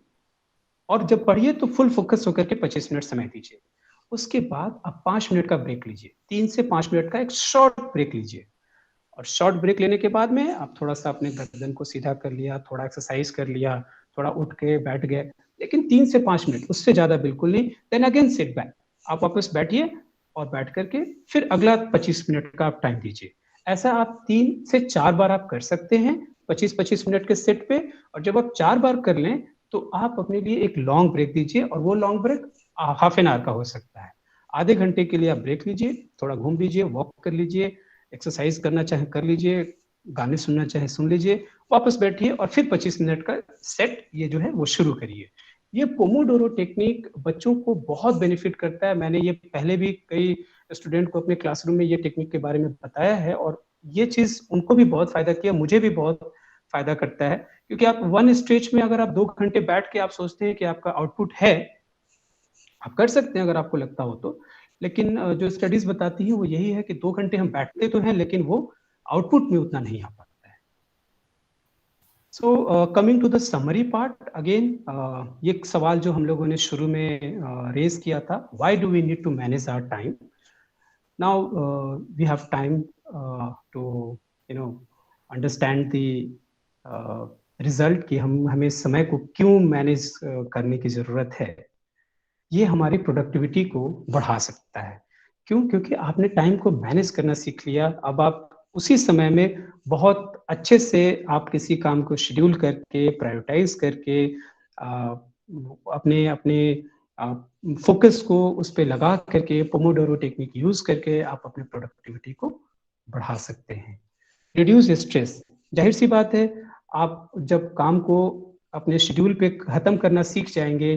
और जब पढ़िए तो फुल फोकस होकर के 25 मिनट समय दीजिए। उसके बाद आप 5 मिनट का ब्रेक लीजिए, 3 से 5 मिनट का एक शॉर्ट ब्रेक लीजिए। और शॉर्ट ब्रेक लेने के बाद में आप थोड़ा सा अपने गर्दन को सीधा कर लिया, थोड़ा एक्सरसाइज कर लिया, थोड़ा उठ के बैठ गए, लेकिन 3 से 5 मिनट, उससे ज्यादा बिल्कुल नहीं। देन अगेन सिट बैक, आप वापस बैठिए और बैठ करके फिर अगला 25 मिनट का आप टाइम दीजिए। ऐसा आप 3 से 4 बार आप कर सकते हैं 25-25 मिनट के सेट पे। और जब आप 4 बार कर लें तो आप अपने लिए एक लॉन्ग ब्रेक दीजिए, और वो long break half an hour का हो सकता है। आधे घंटे के लिए आप ब्रेक लीजिए, थोड़ा घूम लीजिए, वॉक कर लीजिए, एक्सरसाइज करना चाहे कर लीजिए, गाने सुनना चाहे सुन लीजिए, वापस बैठिए और फिर 25 मिनट का सेट ये जो है वो शुरू करिए। ये पोमोडोरो टेक्निक बच्चों को बहुत बेनिफिट करता है। मैंने ये पहले भी कई स्टूडेंट को अपने क्लासरूम में ये टेक्निक के बारे में बताया है और ये चीज उनको भी बहुत फायदा किया, मुझे भी बहुत फायदा करता है। क्योंकि आप वन स्ट्रेच में अगर आप 2 घंटे बैठ के आप सोचते हैं कि आपका आउटपुट है, आप कर सकते हैं अगर आपको लगता हो तो, लेकिन जो स्टडीज बताती हैं वो यही है कि 2 घंटे हम बैठते तो हैं लेकिन वो आउटपुट में उतना नहीं आ पाता है। So coming to the summary part again, ये सवाल जो हम लोगों ने शुरू में रेज किया था, why do we need to manage our time? Now we have time to understand the result कि हमें समय को क्यों मैनेज करने की जरूरत है। ये हमारी प्रोडक्टिविटी को बढ़ा सकता है। क्यों? क्योंकि आपने टाइम को मैनेज करना सीख लिया। अब आप उसी समय में बहुत अच्छे से आप किसी काम को शेड्यूल करके, प्रायोरिटाइज करके, अपने फोकस को उस पर लगा करके, पोमोडोरो टेक्निक यूज करके आप अपने प्रोडक्टिविटी को बढ़ा सकते हैं। रिड्यूस स्ट्रेस, जाहिर सी बात है, आप जब काम को अपने शेड्यूल पे खत्म करना सीख जाएंगे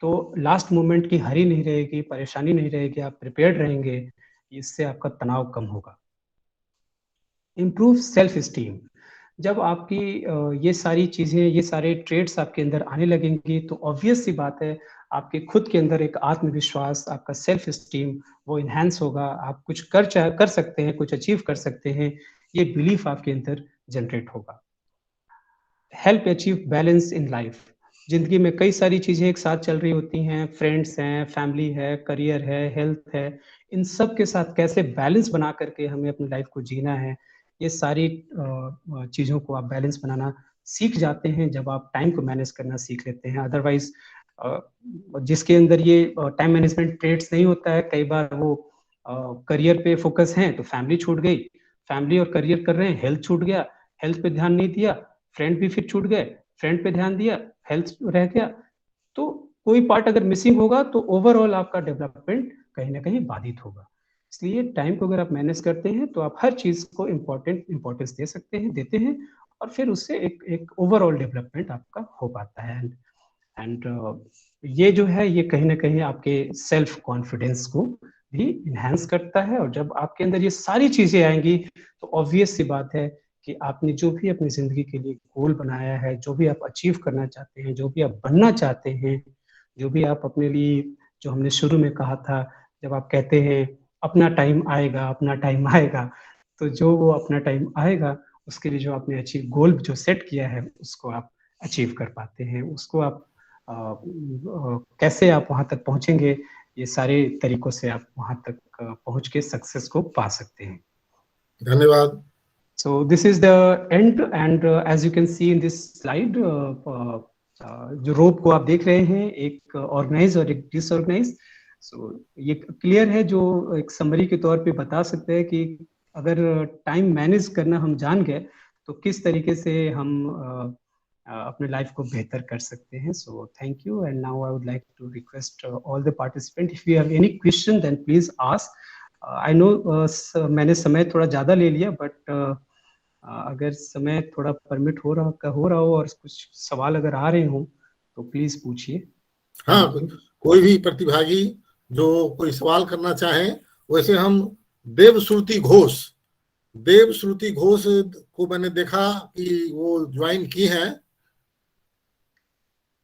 तो लास्ट मोमेंट की हरी नहीं रहेगी, परेशानी नहीं रहेगी, आप प्रिपेयर्ड रहेंगे, इससे आपका तनाव कम होगा। इम्प्रूव सेल्फ स्टीम, जब आपकी ये सारी चीजें, ये सारे ट्रेड्स आपके अंदर आने लगेंगी तो ऑब्वियस सी बात है आपके खुद के अंदर एक आत्मविश्वास, आपका सेल्फ स्टीम वो इन्हांस होगा। आप कुछ कर सकते हैं, कुछ अचीव कर सकते हैं, ये बिलीफ आपके अंदर जनरेट होगा। Help achieve balance in life, जिंदगी में कई सारी चीजें एक साथ चल रही होती हैं, फ्रेंड्स हैं, फैमिली है, करियर है, हेल्थ है, इन सब के साथ कैसे बैलेंस बना करके हमें अपनी लाइफ को जीना है, ये सारी चीजों को आप बैलेंस बनाना सीख जाते हैं जब आप टाइम को मैनेज करना सीख लेते हैं। अदरवाइज जिसके अंदर ये टाइम मैनेजमेंट ट्रेड्स नहीं होता है, कई बार वो करियर पे फोकस है तो फैमिली छूट गई, फैमिली और करियर कर रहे हैं, हेल्थ छूट गया, हेल्थ पे ध्यान नहीं दिया, फ्रेंड भी फिर छूट गए, फ्रेंड पे ध्यान दिया, हेल्थ रह गया, तो कोई पार्ट अगर मिसिंग होगा तो ओवरऑल आपका डेवलपमेंट कहीं ना कहीं बाधित होगा। इसलिए टाइम को अगर आप मैनेज करते हैं तो आप हर चीज को इंपॉर्टेंस दे सकते हैं, देते हैं, और फिर उससे एक ओवरऑल डेवलपमेंट आपका हो पाता है। एंड ये जो है ये कहीं ना कहीं आपके सेल्फ कॉन्फिडेंस को भी इन्हांस करता है। और जब आपके अंदर ये सारी चीजें आएंगी तो ऑब्वियस सी बात है कि आपने जो भी अपनी जिंदगी के लिए गोल बनाया है, जो भी आप अचीव करना चाहते हैं, जो भी आप बनना चाहते हैं, जो भी आप अपने लिए, जो हमने शुरू में कहा था, जब आप कहते हैं अपना टाइम आएगा, अपना टाइम आएगा, तो जो वो अपना टाइम आएगा उसके लिए जो आपने अचीव गोल जो सेट किया है उसको आप अचीव कर पाते हैं। उसको आप कैसे आप वहां तक पहुंचेंगे, ये सारे तरीकों से आप वहां तक पहुंच के सक्सेस को पा सकते हैं। धन्यवाद। So this is the end, and as you can see in this slide, जो रोप को आप देख रहे हैं, एक ऑर्गेनाइज और एक डिसऑर्गेनाइज। सो ये क्लियर है, जो एक समरी के तौर पे बता सकते हैं कि अगर टाइम मैनेज करना हम जान गए तो किस तरीके से हम अपने लाइफ को बेहतर कर सकते हैं। So thank you, and now I would like to request all the participant, if you have any question then please ask. I know मैंने समय थोड़ा ज्यादा ले लिया, बट अगर समय थोड़ा परमिट हो रहा हो और कुछ सवाल अगर आ रहे हो तो प्लीज पूछिए। हाँ, कोई भी प्रतिभागी जो कोई सवाल करना चाहे, वैसे हम देवश्रुति घोष को मैंने देखा कि वो ज्वाइन की हैं,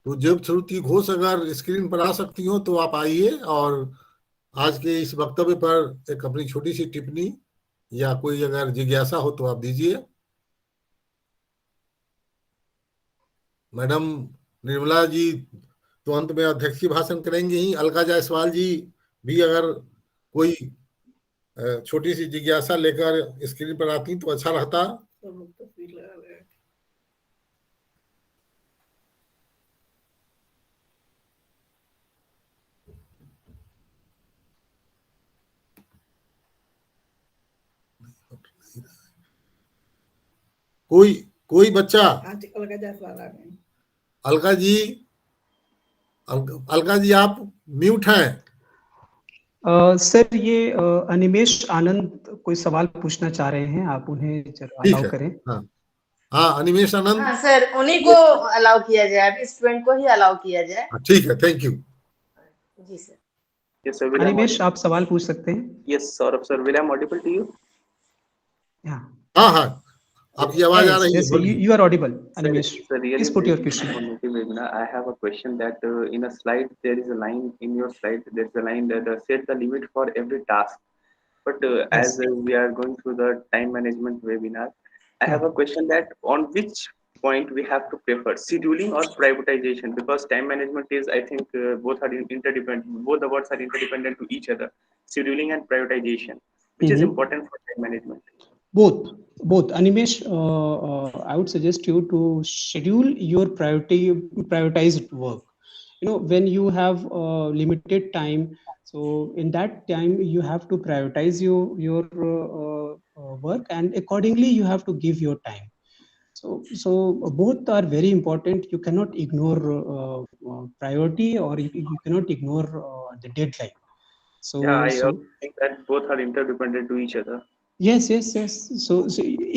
तो देवश्रुति घोष अगर स्क्रीन पर आ सकती हो तो आप आइए और आज के इस वक्तव्य पर एक अपनी छोटी सी टिप्पणी या कोई अगर जिज्ञासा हो तो आप दीजिए। मैडम निर्मला जी तो अंत में अध्यक्षीय भाषण करेंगे ही। अलका जायसवाल जी भी अगर कोई छोटी सी जिज्ञासा लेकर स्क्रीन पर आती तो अच्छा रहता। कोई बच्चा? अलका जी आप म्यूट हैं। सर ये अनिमेश आनंद कोई सवाल पूछना चाह रहे हैं, आप उन्हें ठीक अलाउ है। करें। हाँ हाँ, अनिमेश आनंद। हाँ सर, उन्हीं को अलाउ किया जाए, अभी स्टूडेंट को ही अलाउ किया जाए। ठीक है, थैंक यू। जी sir. Yes, sir. Will I Animesh, audible? आप सवाल पूछ सकते हैं। Yes, Saurabh sir. Will I audible to you? हाँ, हाँ हाँ, आपकी आवाज आ yes, रही है, yes, बोलिए। you are audible, Animesh. Sir, really Please put very your question. informative webinar. I have a question that in a slide there is a line in your slide. There is a line that set the limit for every task. But Yes. as we are going through the time management webinar, I have a question that on which point we have to prefer scheduling or privatization, because time management is, I think, both are interdependent. Both the words are interdependent to each other. Scheduling and privatization, which is important for time management. Both. Animesh, I would suggest you to schedule your prioritized work. When you have limited time, so in that time you have to prioritize your work, and accordingly you have to give your time. So both are very important. You cannot ignore priority, or you cannot ignore the deadline. So Yeah, I also think that both are interdependent to each other. Yes. So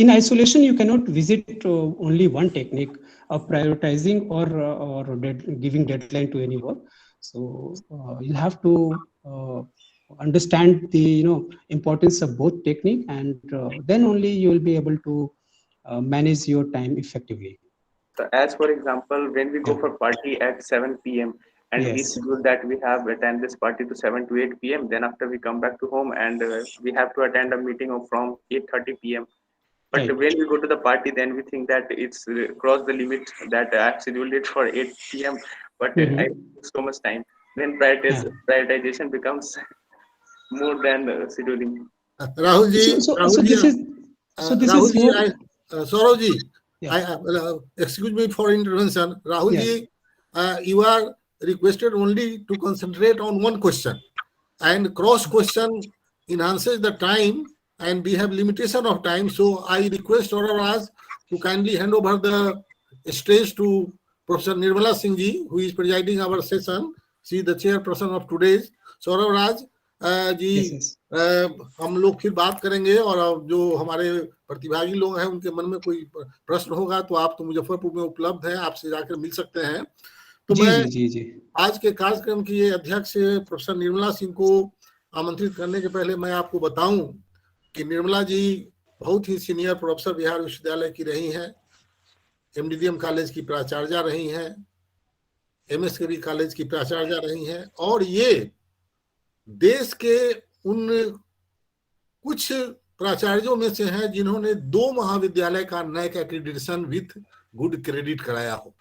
in isolation, you cannot visit only one technique of prioritizing or giving deadline to any work. So you'll have to understand the importance of both technique, and then only you will be able to manage your time effectively. So as for example, when we go for party at 7 p.m. and we Yes. schedule that we have attend this party to 7 to 8 p.m. Then after we come back to home and we have to attend a meeting from 8:30 p.m. But Right. when we go to the party, then we think that it's crossed the limit, that I've scheduled it for 8 p.m. But I took so much time. Then prioritization becomes more than scheduling. Rahul ji, So this is Rahul ji, your Saurabh ji, Yeah. excuse me for intervention. Rahul Yes. ji, you are requested only to concentrate on one question, and cross question enhances the time, and we have limitation of time. So I request Saurav Raj to kindly hand over the stage to Professor Nirmala Singh ji, who is presiding our session. She is the chairperson of today's. Saurav Raj ji, Yes. हम लोग फिर बात करेंगे, और जो हमारे प्रतिभागी लोग हैं उनके मन में कोई प्रश्न होगा तो आप तो मुजफ्फरपुर में उपलब्ध हैं, आपसे जाकर मिल सकते हैं। तो मैं आज के कार्यक्रम की अध्यक्ष प्रोफेसर निर्मला सिंह को आमंत्रित करने के पहले मैं आपको बताऊं कि निर्मला जी बहुत ही सीनियर प्रोफेसर बिहार विश्वविद्यालय की रही हैं, एमडीडीएम कॉलेज की प्राचार्य रही हैं, एमएसकेवी कॉलेज की प्राचार्य रही हैं, और ये देश के उन कुछ प्राचार्यों में से हैं जिन्होंने 2 महाविद्यालय का NAAC accreditation with good credit कराया हो।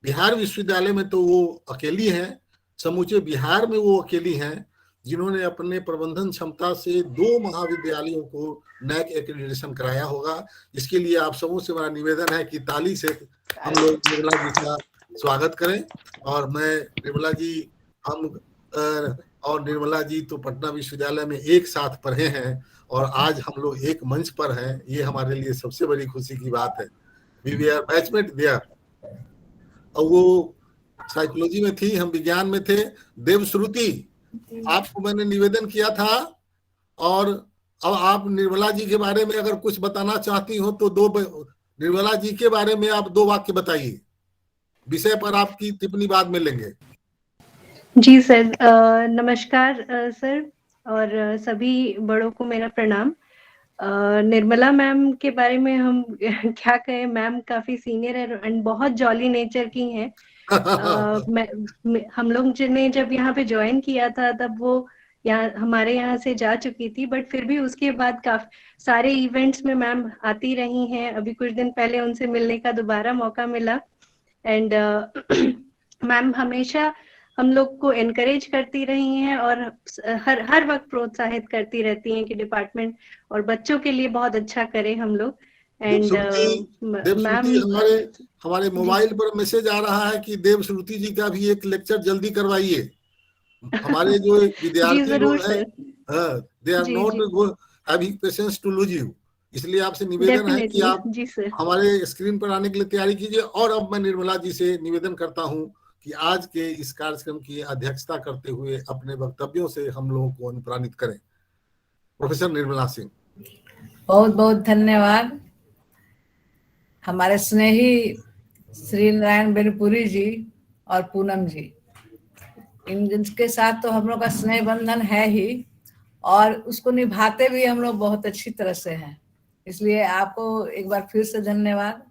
बिहार विश्वविद्यालय में तो वो अकेली हैं, समूचे बिहार में वो अकेली हैं जिन्होंने अपने प्रबंधन क्षमता से 2 महाविद्यालयों को नैक एक्रेडिटेशन कराया होगा। इसके लिए आप सबों से मेरा निवेदन है कि ताली से हम लोग निर्मला जी का स्वागत करें। और मैं निर्मला जी, हम और निर्मला जी तो पटना विश्वविद्यालय में एक साथ पढ़े हैं और आज हम लोग एक मंच पर हैं, ये हमारे लिए सबसे बड़ी खुशी की बात है। वी आर बैचमेट देयर, और वो साइकोलॉजी में थी, हम विज्ञान में थे। देवश्रुति, आपको मैंने निवेदन किया था, और अब आप निर्मला जी के बारे में अगर कुछ बताना चाहती हो तो निर्मला जी के बारे में आप 2 वाक्य बताइए। विषय पर आपकी टिप्पणी बाद में लेंगे। जी सर, नमस्कार सर, और सभी बड़ों को मेरा प्रणाम। निर्मला मैम के बारे में हम क्या कहें, मैम काफी सीनियर है एंड बहुत जॉली नेचर की हैं। हम लोग ने जब यहाँ पे ज्वाइन किया था तब वो हमारे यहाँ से जा चुकी थी, बट फिर भी उसके बाद काफी सारे इवेंट्स में मैम आती रही हैं। अभी कुछ दिन पहले उनसे मिलने का दोबारा मौका मिला, एंड मैम हमेशा हम लोग को एनकरेज करती रही हैं और हर वक्त प्रोत्साहित करती रहती हैं कि डिपार्टमेंट और बच्चों के लिए बहुत अच्छा करें हम लोग। एंड मैम, हमारे मोबाइल पर मैसेज आ रहा है कि देवश्रुति जी का भी एक लेक्चर जल्दी करवाइए। हमारे जो विद्यार्थी लोग हैं, they are not having patience to lose you, इसलिए आपसे निवेदन है कि आप हमारे स्क्रीन पर आने के लिए तैयारी कीजिए। और अब मैं निर्मला जी से निवेदन करता हूं कि आज के इस कार्यक्रम की अध्यक्षता करते हुए अपने वक्तव्यों से हम लोगों को अनुप्राणित करें। प्रोफेसर निर्मला सिंह। बहुत बहुत धन्यवाद हमारे स्नेही श्री नारायण बेनीपुरी जी और पूनम जी। इनके साथ तो हम लोग का स्नेह बंधन है ही, और उसको निभाते भी हम लोग बहुत अच्छी तरह से हैं, इसलिए आपको एक बार फिर से धन्यवाद।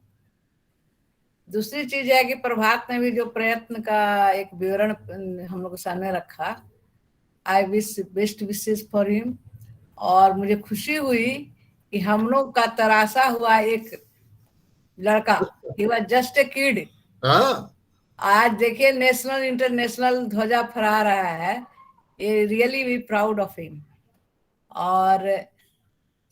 दूसरी चीज है कि प्रभात ने भी जो प्रयत्न का एक विवरण हम लोग के सामने रखा, I wish best wishes for him, और मुझे खुशी हुई कि हम लोग का तराशा हुआ एक लड़का, he was just a kid, आज देखिए नेशनल इंटरनेशनल ध्वजा फहरा रहा है, ये really we proud of him. और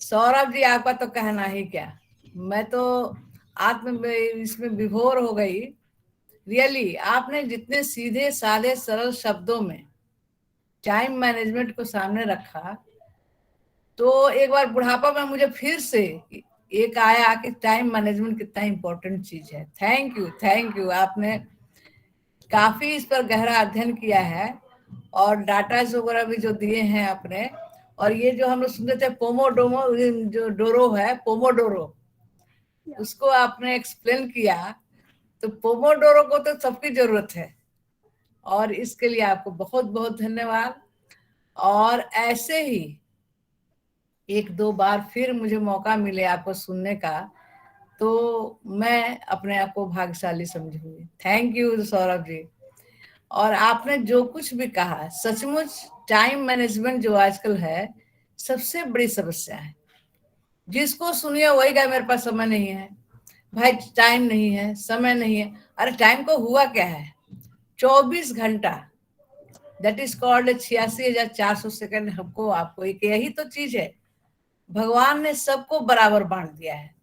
सौरभ जी आपका तो कहना ही क्या, मैं तो आत्म इसमें विभोर हो गई। रियली आपने जितने सीधे सादे सरल शब्दों में टाइम मैनेजमेंट को सामने रखा, तो एक बार बुढ़ापा में मुझे फिर से एक आया कि टाइम मैनेजमेंट कितना इम्पोर्टेंट चीज है। थैंक यू, आपने काफी इस पर गहरा अध्ययन किया है, और डाटा वगैरह भी जो दिए हैं आपने, और ये जो हम लोग सुनते थे पोमोडोमो, जो डोरो है पोमोडोरो, उसको आपने एक्सप्लेन किया, तो पोमोडोरो को तो सबकी जरूरत है, और इसके लिए आपको बहुत बहुत धन्यवाद। और ऐसे ही एक दो बार फिर मुझे मौका मिले आपको सुनने का, तो मैं अपने आप को भाग्यशाली समझूंगी। Thank you Saurabh ji. और आपने जो कुछ भी कहा, सचमुच टाइम मैनेजमेंट जो आजकल है सबसे बड़ी समस्या है। जिसको सुनिए वही कहे मेरे पास समय नहीं है, भाई टाइम नहीं है, समय नहीं है। अरे टाइम को हुआ क्या है, 24 घंटा, दैट इज कॉल्ड 86,400 सेकंड। हमको आपको एक यही तो चीज है, भगवान ने सबको बराबर बांट दिया है,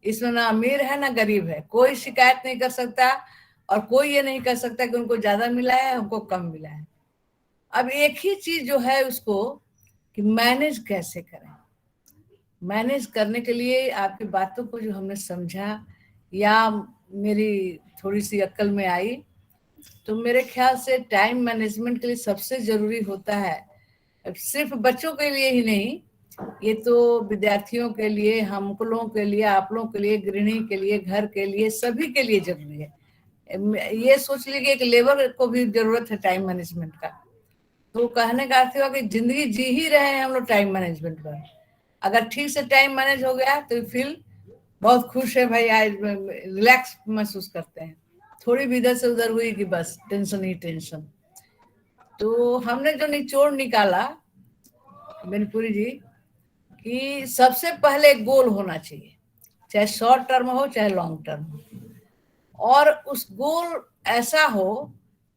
इसमें ना अमीर है ना गरीब है, कोई शिकायत नहीं कर सकता, और कोई ये नहीं कर सकता कि उनको ज्यादा मिला है हमको कम मिला है। अब एक ही चीज जो है उसको कि मैनेज कैसे करें। मैनेज करने के लिए आपकी बातों को जो हमने समझा या मेरी थोड़ी सी अक्ल में आई, तो मेरे ख्याल से टाइम मैनेजमेंट के लिए सबसे जरूरी होता है, सिर्फ बच्चों के लिए ही नहीं, ये तो विद्यार्थियों के लिए, हम लोगों के लिए, आप लोगों के लिए, गृहिणी के लिए, घर के लिए, सभी के लिए जरूरी है। ये सोच लीजिए कि लेबर को भी जरूरत है टाइम मैनेजमेंट का। तो कहने का अर्थ हुआ कि जिंदगी जी ही रहे हैं हम लोग टाइम मैनेजमेंट पर। अगर ठीक से टाइम मैनेज हो गया तो फील बहुत खुश है भाई, आज रिलैक्स महसूस करते हैं, थोड़ी भी इधर से उधर हुई कि बस टेंशन ही टेंशन। तो हमने जो निचोड़ निकाला बेनीपुरी जी, कि सबसे पहले गोल होना चाहिए, चाहे शॉर्ट टर्म हो चाहे लॉन्ग टर्म हो, और उस गोल ऐसा हो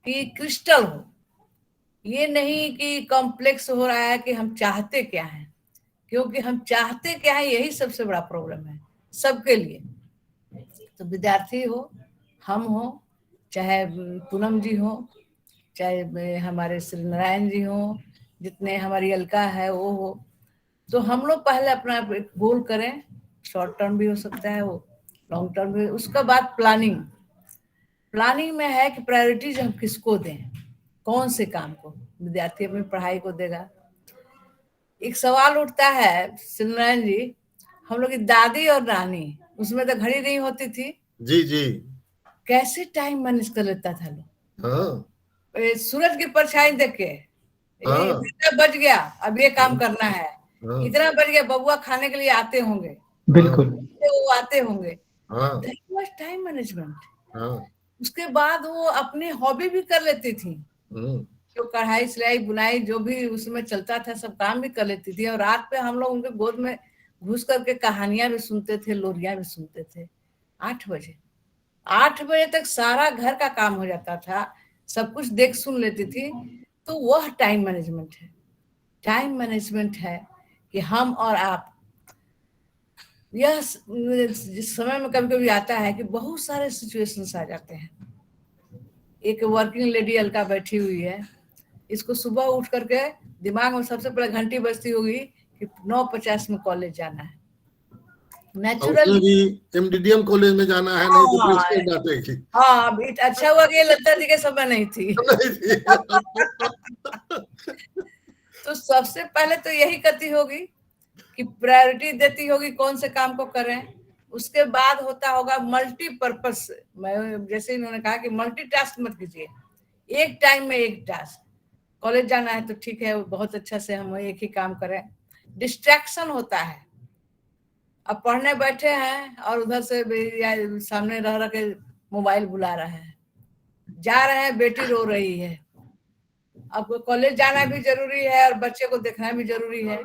कि क्रिस्टल हो, ये नहीं कि कॉम्प्लेक्स हो रहा है कि हम चाहते क्या हैं, क्योंकि हम चाहते क्या है यही सबसे बड़ा प्रॉब्लम है सबके लिए। तो विद्यार्थी हो, हम हो, चाहे पूनम जी हो, चाहे हमारे श्री नारायण जी हो, जितने हमारी अलका है वो हो, तो हम लोग पहले अपना एक गोल करें, शॉर्ट टर्म भी हो सकता है वो, लॉन्ग टर्म भी। उसका बाद प्लानिंग में है कि प्रायोरिटीज हम किसको दें, कौन से काम को विद्यार्थी अपनी पढ़ाई को देगा। एक सवाल उठता है नारायण जी, हम लोग की दादी और नानी, उसमें तो घड़ी नहीं होती थी, जी जी, कैसे टाइम मैनेज कर लेता था लोग। हाँ, सूरज की परछाई देख के इतना बज गया, अब ये काम करना है, इतना बज गया, बबुआ खाने के लिए आते होंगे, बिल्कुल वो आते होंगे, टाइम मैनेजमेंट। उसके बाद वो अपनी हॉबी भी कर लेती थी, जो कढ़ाई सिलाई बुनाई जो भी उसमें चलता था सब काम भी कर लेती थी, और रात पे हम लोग उनके गोद में घुस करके कहानियां भी सुनते थे, लोरियां भी सुनते थे। 8 बजे तक सारा घर का काम हो जाता था, सब कुछ देख सुन लेती थी। तो वह टाइम मैनेजमेंट है। टाइम मैनेजमेंट है कि हम और आप, यह जिस समय में कभी कभी आता है कि बहुत सारे सिचुएशंस आ जाते हैं। एक वर्किंग लेडी अलका बैठी हुई है, इसको सुबह उठ करके दिमाग में सबसे पहले घंटी बजती होगी कि 9:50 में कॉलेज जाना है, नेचुरल भी एमडीडीएम कॉलेज में जाना है, नहीं तो प्रिंसिपल डांटेगी। हाँ, अच्छा हुआ कि लता जी के समय नहीं थी। तो सबसे पहले तो यही करती होगी कि प्रायोरिटी देती होगी कौन से काम को करें। उसके बाद होता होगा मल्टीपर्पस। मैं जैसे इन्होंने कहा कि मल्टीटास्क मत कीजिए, एक टाइम में एक टास्क। कॉलेज जाना है तो ठीक है, बहुत अच्छा से हम एक ही काम करें। डिस्ट्रैक्शन होता है, अब पढ़ने बैठे हैं और उधर से सामने रह के मोबाइल बुला रहा है, जा रहे हैं बेटी रो रही है। अब कॉलेज जाना भी जरूरी है और बच्चे को देखना भी जरूरी है,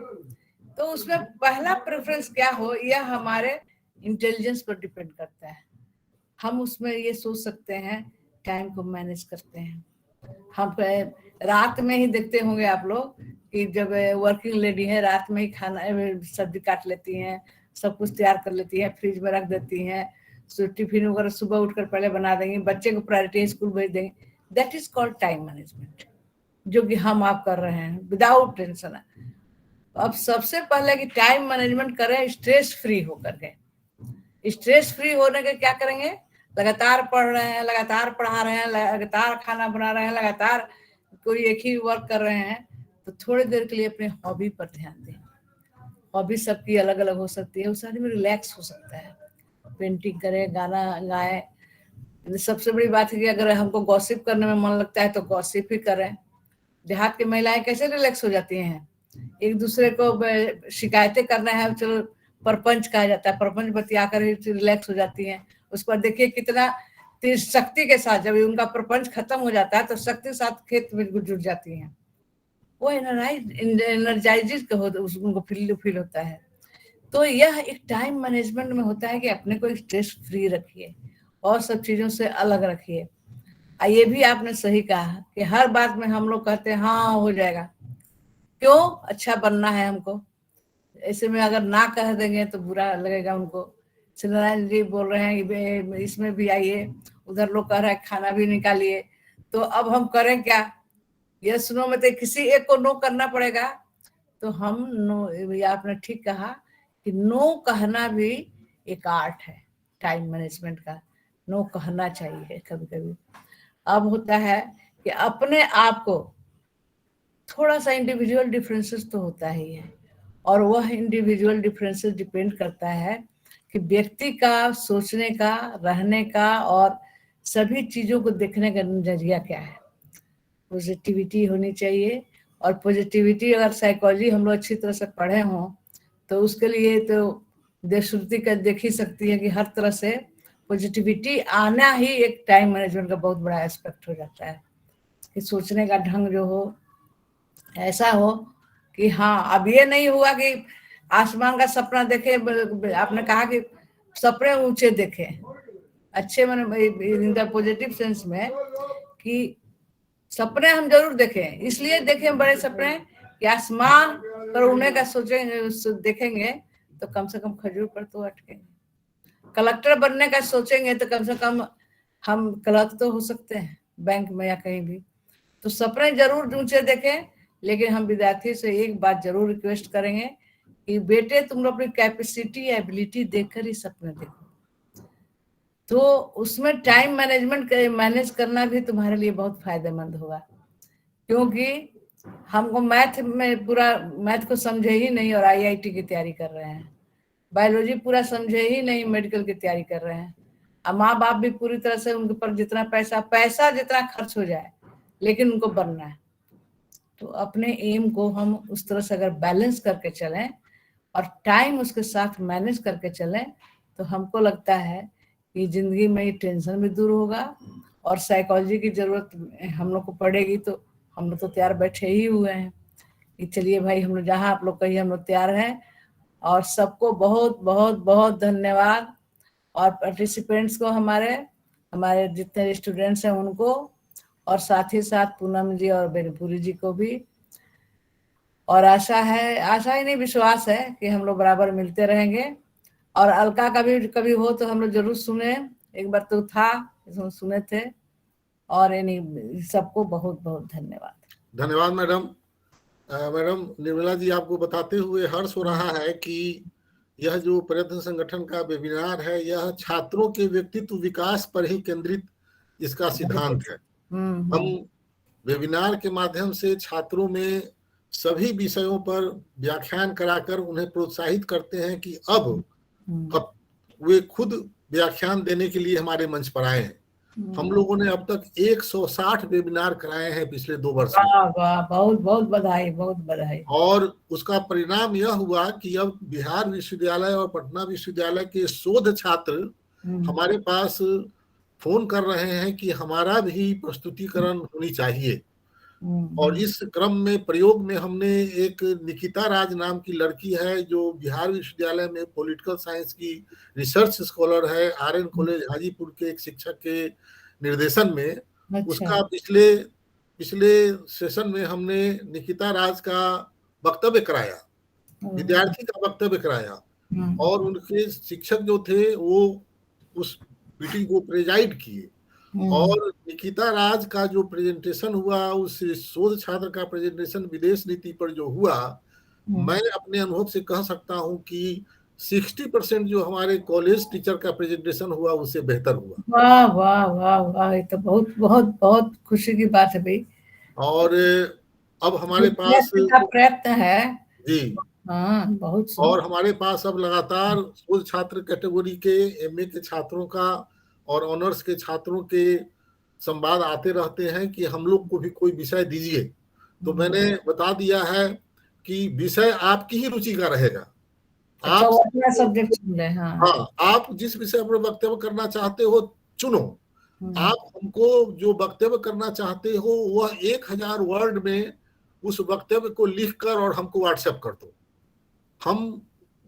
तो उसमें पहला प्रेफरेंस क्या हो, यह हमारे इंटेलिजेंस पर डिपेंड करता है। हम उसमें ये सोच सकते हैं, टाइम को मैनेज करते हैं। हम रात में ही देखते होंगे आप लोग कि जब वर्किंग लेडी है रात में ही खाना सब्जी काट लेती हैं, सब कुछ तैयार कर लेती हैं, फ्रिज में रख देती हैं, टिफिन वगैरह सुबह उठकर पहले बना देंगे, बच्चे को प्रायोरिटी स्कूल भेज देंगे। That is called time management, जो कि हम आप कर रहे हैं विदाउट टेंशन। अब सबसे पहले कि टाइम मैनेजमेंट करें स्ट्रेस फ्री होकर के। स्ट्रेस फ्री होने के क्या करेंगे, लगातार पढ़ रहे हैं, लगातार पढ़ा रहे हैं, लगातार खाना बना रहे हैं, लगातार कोई एक ही वर्क कर रहे हैं, तो थोड़ी देर के लिए अपने हॉबी पर ध्यान दें। हॉबी सबकी अलग अलग हो सकती है, उस आदमी रिलैक्स हो सकता है, पेंटिंग करें, गाना गाएं। सबसे बड़ी बात है कि अगर हमको गॉसिप करने में मन लगता है तो गॉसिप ही करें। देहात की महिलाएं कैसे रिलैक्स हो जाती हैं, एक दूसरे को शिकायतें करना है, चलो परपंच कहा जाता है, परपंच बतिया कर ही रिलैक्स हो जाती हैं। उस पर देखिए कितना शक्ति के साथ, जब उनका प्रपंच खत्म हो जाता है तो शक्ति साथ खेत में जुट जाती हैं, वो एनर्जाइज उनको फील होता है। तो यह एक टाइम मैनेजमेंट में होता है कि अपने को स्ट्रेस फ्री रखिए और सब चीजों से अलग रखिए। ये भी आपने सही कहा कि हर बात में हम लोग कहते हैं हाँ हो जाएगा, क्यों, अच्छा बनना है हमको। ऐसे में अगर ना कह देंगे तो बुरा लगेगा उनको। सत्यनारायण जी बोल रहे हैं इसमें भी आइए, उधर लोग कह रहे हैं खाना भी निकालिए, तो अब हम करें क्या, यस नो में तो किसी एक को नो करना पड़ेगा। तो हम नो, या आपने ठीक कहा कि नो कहना भी एक आर्ट है टाइम मैनेजमेंट का, नो कहना चाहिए कभी कभी। अब होता है कि अपने आप को थोड़ा सा इंडिविजुअल डिफरेंसेस तो होता ही है, और वह इंडिविजुअल डिफरेंसेस डिपेंड करता है कि व्यक्ति का सोचने का, रहने का और सभी चीजों को देखने का नजरिया क्या है। पॉजिटिविटी होनी चाहिए, और पॉजिटिविटी अगर साइकोलॉजी हम लोग अच्छी तरह से पढ़े हों तो उसके लिए तो देशश्रुति का देख ही सकती है कि हर तरह से पॉजिटिविटी आना ही एक टाइम मैनेजमेंट का बहुत बड़ा एस्पेक्ट हो जाता है। कि सोचने का ढंग जो हो ऐसा हो कि हाँ, अब ये नहीं हुआ कि आसमान का सपना देखे, आपने कहा कि सपने ऊंचे देखे, अच्छे मैंने पॉजिटिव सेंस में कि सपने हम जरूर देखें, इसलिए देखें बड़े सपने कि आसमान पर उड़ने का सोचेंगे, देखेंगे तो कम से कम खजूर पर तो अटकेंगे। कलेक्टर बनने का सोचेंगे तो कम से कम हम क्लर्क तो हो सकते हैं बैंक में या कहीं भी। तो सपने जरूर ऊंचे देखें, लेकिन हम विद्यार्थी से एक बात जरूर रिक्वेस्ट करेंगे कि बेटे तुम लोग अपनी कैपेसिटी एबिलिटी देखकर ही सपने देखो। तो उसमें टाइम मैनेजमेंट मैनेज करना भी तुम्हारे लिए बहुत फायदेमंद होगा, क्योंकि हमको मैथ में पूरा मैथ को समझे ही नहीं और आईआईटी की तैयारी कर रहे हैं, बायोलॉजी पूरा समझे ही नहीं, मेडिकल की तैयारी कर रहे हैं। अब माँ बाप भी पूरी तरह से उनके ऊपर जितना पैसा जितना खर्च हो जाए, लेकिन उनको बनना है। तो अपने एम को हम उस तरह से अगर बैलेंस करके चलें और टाइम उसके साथ मैनेज करके चलें, तो हमको लगता है कि जिंदगी में टेंशन भी दूर होगा, और साइकोलॉजी की जरूरत हम लोग को पड़ेगी तो हम लोग तो तैयार बैठे ही हुए हैं कि चलिए भाई हम लोग जहाँ आप लोग कहिए हम लोग तैयार हैं। और सबको बहुत बहुत बहुत धन्यवाद, और पार्टिसिपेंट्स को, हमारे जितने स्टूडेंट्स हैं उनको, और साथ ही साथ पूनम जी और बेनीपुरी जी को भी। और आशा ही नहीं विश्वास है कि हम लोग बराबर मिलते रहेंगे। और अलका का भी कभी हो तो हम लोग जरूर सुने, एक बार तो था सुने थे। और सबको बहुत बहुत धन्यवाद। धन्यवाद मैडम। मैडम निर्मला जी, आपको बताते हुए हर्ष हो रहा है कि यह जो प्रयत्न संगठन का वेबिनार है, यह छात्रों के व्यक्तित्व विकास पर ही केंद्रित इसका सिद्धांत है। हम वेबिनार के माध्यम से छात्रों में सभी विषयों पर व्याख्यान कराकर उन्हें प्रोत्साहित करते हैं कि अब वे खुद व्याख्यान देने के लिए हमारे मंच पर आए हैं। हम लोगों ने अब तक 160 वेबिनार कराए हैं पिछले 2 वर्ष में। वाह, बहुत बहुत बधाई, बहुत बधाई। और उसका परिणाम यह हुआ कि अब बिहार विश्वविद्यालय और पटना विश्वविद्यालय के शोध छात्र हमारे पास फोन कर रहे हैं कि हमारा भी प्रस्तुतिकरण होनी चाहिए। और इस क्रम में प्रयोग में हमने एक निकिता राज नाम की लड़की है जो बिहार विश्वविद्यालय में पॉलिटिकल साइंस की रिसर्च स्कॉलर है, आरएन कॉलेज हाजीपुर के एक शिक्षक के निर्देशन में। अच्छा। उसका पिछले सेशन में हमने निकिता राज का वक्तव्य कराया, विद्यार्थी का वक्तव्य कराया, और उनके शिक्षक जो थे वो उस मीटिंग को प्रेजाइड किए। और निकिता राज का जो प्रेजेंटेशन हुआ, उस शोध छात्र का प्रेजेंटेशन विदेश नीति पर जो हुआ, मैं अपने अनुभव से कह सकता हूं कि 60% जो हमारे कॉलेज टीचर का प्रेजेंटेशन हुआ उससे बेहतर हुआ। वाह वाह वाह वाह, ये तो बहुत बहुत बहुत खुशी की बात है भाई। और अब हमारे पास प्रयत्न है जी, हाँ, बहुत। और हमारे पास अब लगातार शोध छात्र कैटेगरी के, एमए के छात्रों का और ऑनर्स के छात्रों के संवाद आते रहते हैं कि हम लोग को भी कोई विषय दीजिए। तो मैंने बता दिया है कि विषय आपकी ही रुचि का रहेगा। आप अपना सब्जेक्ट चुन लें। हाँ, आप जिस विषय पर वक्तव्य करना चाहते हो चुनो। आप हमको जो वक्तव्य करना चाहते हो वह 1000 वर्ड में उस वक्तव्य को लिखकर और हमको व्हाट्सएप कर दो। हम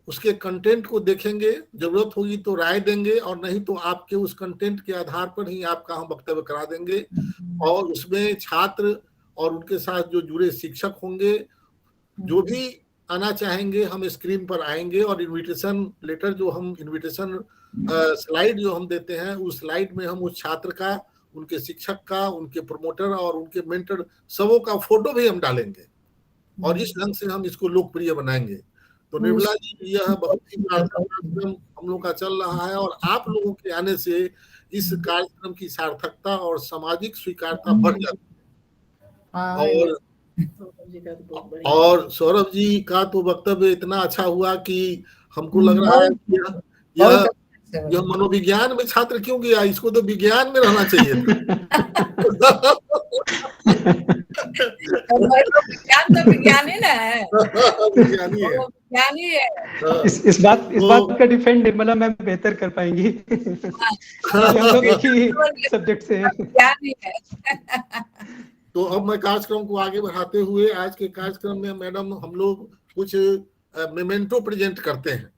उसके कंटेंट को देखेंगे, जरूरत होगी तो राय देंगे, और नहीं तो आपके उस कंटेंट के आधार पर ही आपका हम वक्तव्य करा देंगे। और उसमें छात्र और उनके साथ जो जुड़े शिक्षक होंगे, जो भी आना चाहेंगे, हम स्क्रीन पर आएंगे और इनविटेशन लेटर जो हम इनविटेशन स्लाइड जो हम देते हैं, उस स्लाइड में हम उस छात्र का, उनके शिक्षक का, उनके प्रमोटर और उनके मेंटर सबों का फोटो भी हम डालेंगे। और इस ढंग से हम इसको लोकप्रिय बनाएंगे। तो निर्मला जी, यह बहुत ही कार्यक्रम हम लोग का चल रहा है, और आप लोगों के आने से इस कार्यक्रम की सार्थकता और सामाजिक स्वीकारता बढ़ जाती है। और सौरभ जी का तो वक्तव्य इतना अच्छा हुआ कि हमको लग रहा है कि यह मनोविज्ञान में छात्र क्यों गया, इसको तो विज्ञान में रहना चाहिए था। विज्ञान तो विज्ञानी ना है, विज्ञानी है, विज्ञानी है। इस बात का डिफेंड निर्मला मैम बेहतर कर पाएंगी। हम लोग एक ही सब्जेक्ट से विज्ञानी है। तो अब मैं कार्यक्रम को आगे बढ़ाते हुए, आज के कार्यक्रम में मैडम हम लोग कुछ मेमेंटो प्रेजेंट करते हैं।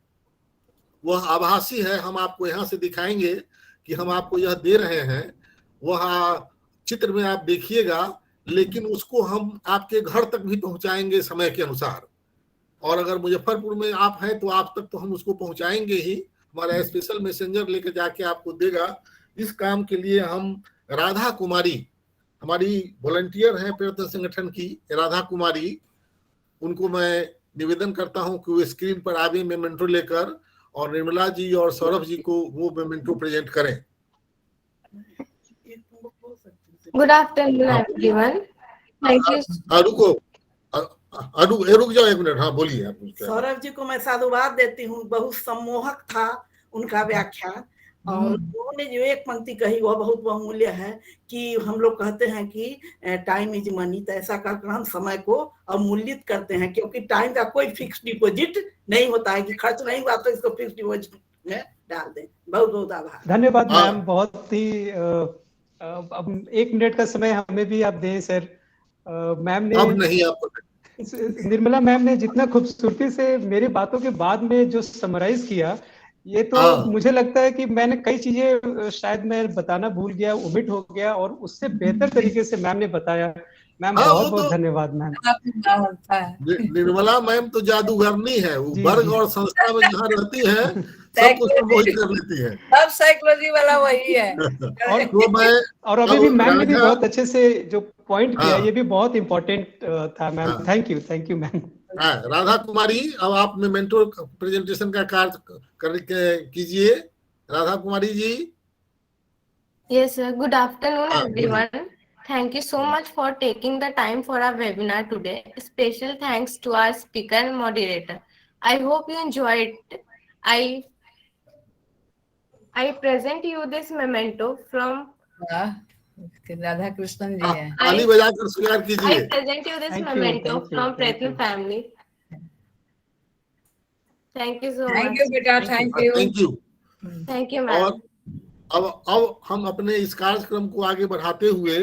वह आभासी है, हम आपको यहाँ से दिखाएंगे कि हम आपको यह दे रहे हैं। वह चित्र में आप देखिएगा, लेकिन उसको हम आपके घर तक भी पहुंचाएंगे समय के अनुसार। और अगर मुजफ्फरपुर में आप हैं तो आप तक तो हम उसको पहुंचाएंगे ही, हमारा स्पेशल मैसेंजर लेकर जाके आपको देगा। इस काम के लिए हम राधा कुमारी, हमारी वॉलंटियर हैं प्रयत्न संगठन की राधा कुमारी, उनको मैं निवेदन करता हूं कि वो स्क्रीन पर आवे मेमेंटो लेकर, और निर्मला जी और सौरभ जी को वो मेमेंटो प्रेजेंट करें। Good afternoon everyone, thank you. रुक जाओ एक मिनट। हाँ, बोलिए आप। सौरभ जी को मैं साधुवाद देती हूँ, बहुत सम्मोहक था उनका व्याख्यान, और उन्होंने जो एक पंक्ति कही वह बहुत बहुमूल्य है कि हम लोग कहते हैं कि टाइम इज मनी, तो ऐसा कर हम समय को अवमूल्यित करते हैं, क्योंकि टाइम का कोई फिक्स डिपॉजिट नहीं होता है कि खर्च नहीं हुआ तो इसको फिक्स डिपॉजिट में डाल दें। बहुत बहुत आभार। धन्यवाद मैम, बहुत ही अब 1 मिनट का समय हमें भी आप दें सर। मैम ने, अब नहीं, आपको निर्मला मैम ने जितना खूबसूरती से मेरी बातों के बाद में जो समराइज किया, ये तो मुझे लगता है कि मैंने कई चीजें शायद मैं बताना भूल गया, ओमिट हो गया, और उससे बेहतर तरीके से मैम ने बताया। मैम बहुत बहुत धन्यवाद मैम। निर्मला मैम तो जादूगरनी है, वो वर्ग और संस्था में जहाँ रहती है सब कुछ मोहित कर लेती है। सब साइकोलॉजी वाला वही है। और अभी भी मैम ने भी बहुत अच्छे से जो पॉइंट किया, ये भी बहुत इम्पोर्टेंट था ma'am. Thank you ma'am. Radha Kumari, अब आप मेमेंटो प्रेजेंटेशन का कार्य कीजिए। Radha Kumari ji. Yes sir, good afternoon everyone, Thank you so much for taking the time for our webinar today. Special thanks to our speaker and moderator. I hope you enjoyed it. I present you this memento from Radha Krishnan ji हैं। ताली बजाकर स्वीकार कीजिए। I present you this memento from Pratham family. Thank you so much. Thank you बेटा, thank you. Thank you. Thank you ma'am. और अब हम अपने इस कार्यक्रम को आगे बढ़ाते हुए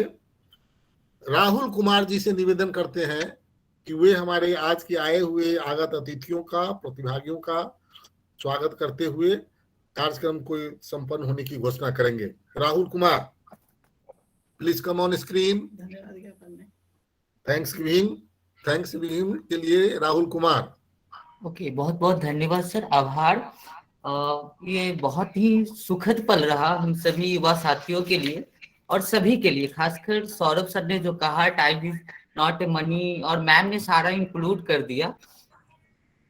राहुल कुमार जी से निवेदन करते हैं कि वे हमारे आज के आए हुए आगत अतिथियों का, प्रतिभागियों का स्वागत करते हुए कार्यक्रम को संपन्न होने की घोषणा करेंगे। Rahul Kumar, please come on screen. Thanks giving के लिए राहुल कुमार। ओके, बहुत बहुत धन्यवाद सर, आभार। ये बहुत ही सुखद पल रहा हम सभी युवा साथियों के लिए और सभी के लिए, खासकर सौरभ सर ने जो कहा time is not a money, और मैम ने सारा इंक्लूड कर दिया।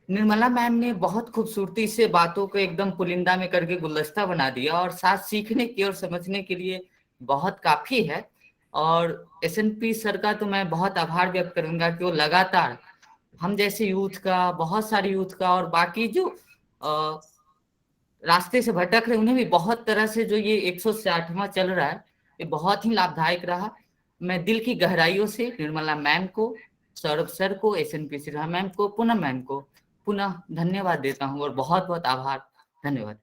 निर्मला मैम ने बहुत खूबसूरती से बातों को एकदम पुलिंदा में करके गुलदस्ता बना दिया, और साथ सीखने की और समझने के लिए बहुत काफी है। और एसएनपी सर का तो मैं बहुत आभार व्यक्त करूंगा कि वो लगातार हम जैसे यूथ का, बहुत सारे यूथ का और बाकी जो रास्ते से भटक रहे उन्हें भी बहुत तरह से जो ये 160वां चल रहा है ये बहुत ही लाभदायक रहा। मैं दिल की गहराइयों से निर्मला मैम को, सौरभ सर को, एसएनपी सिन्हा मैम को, पूनम मैम को पुनः धन्यवाद देता हूँ और बहुत बहुत आभार। धन्यवाद।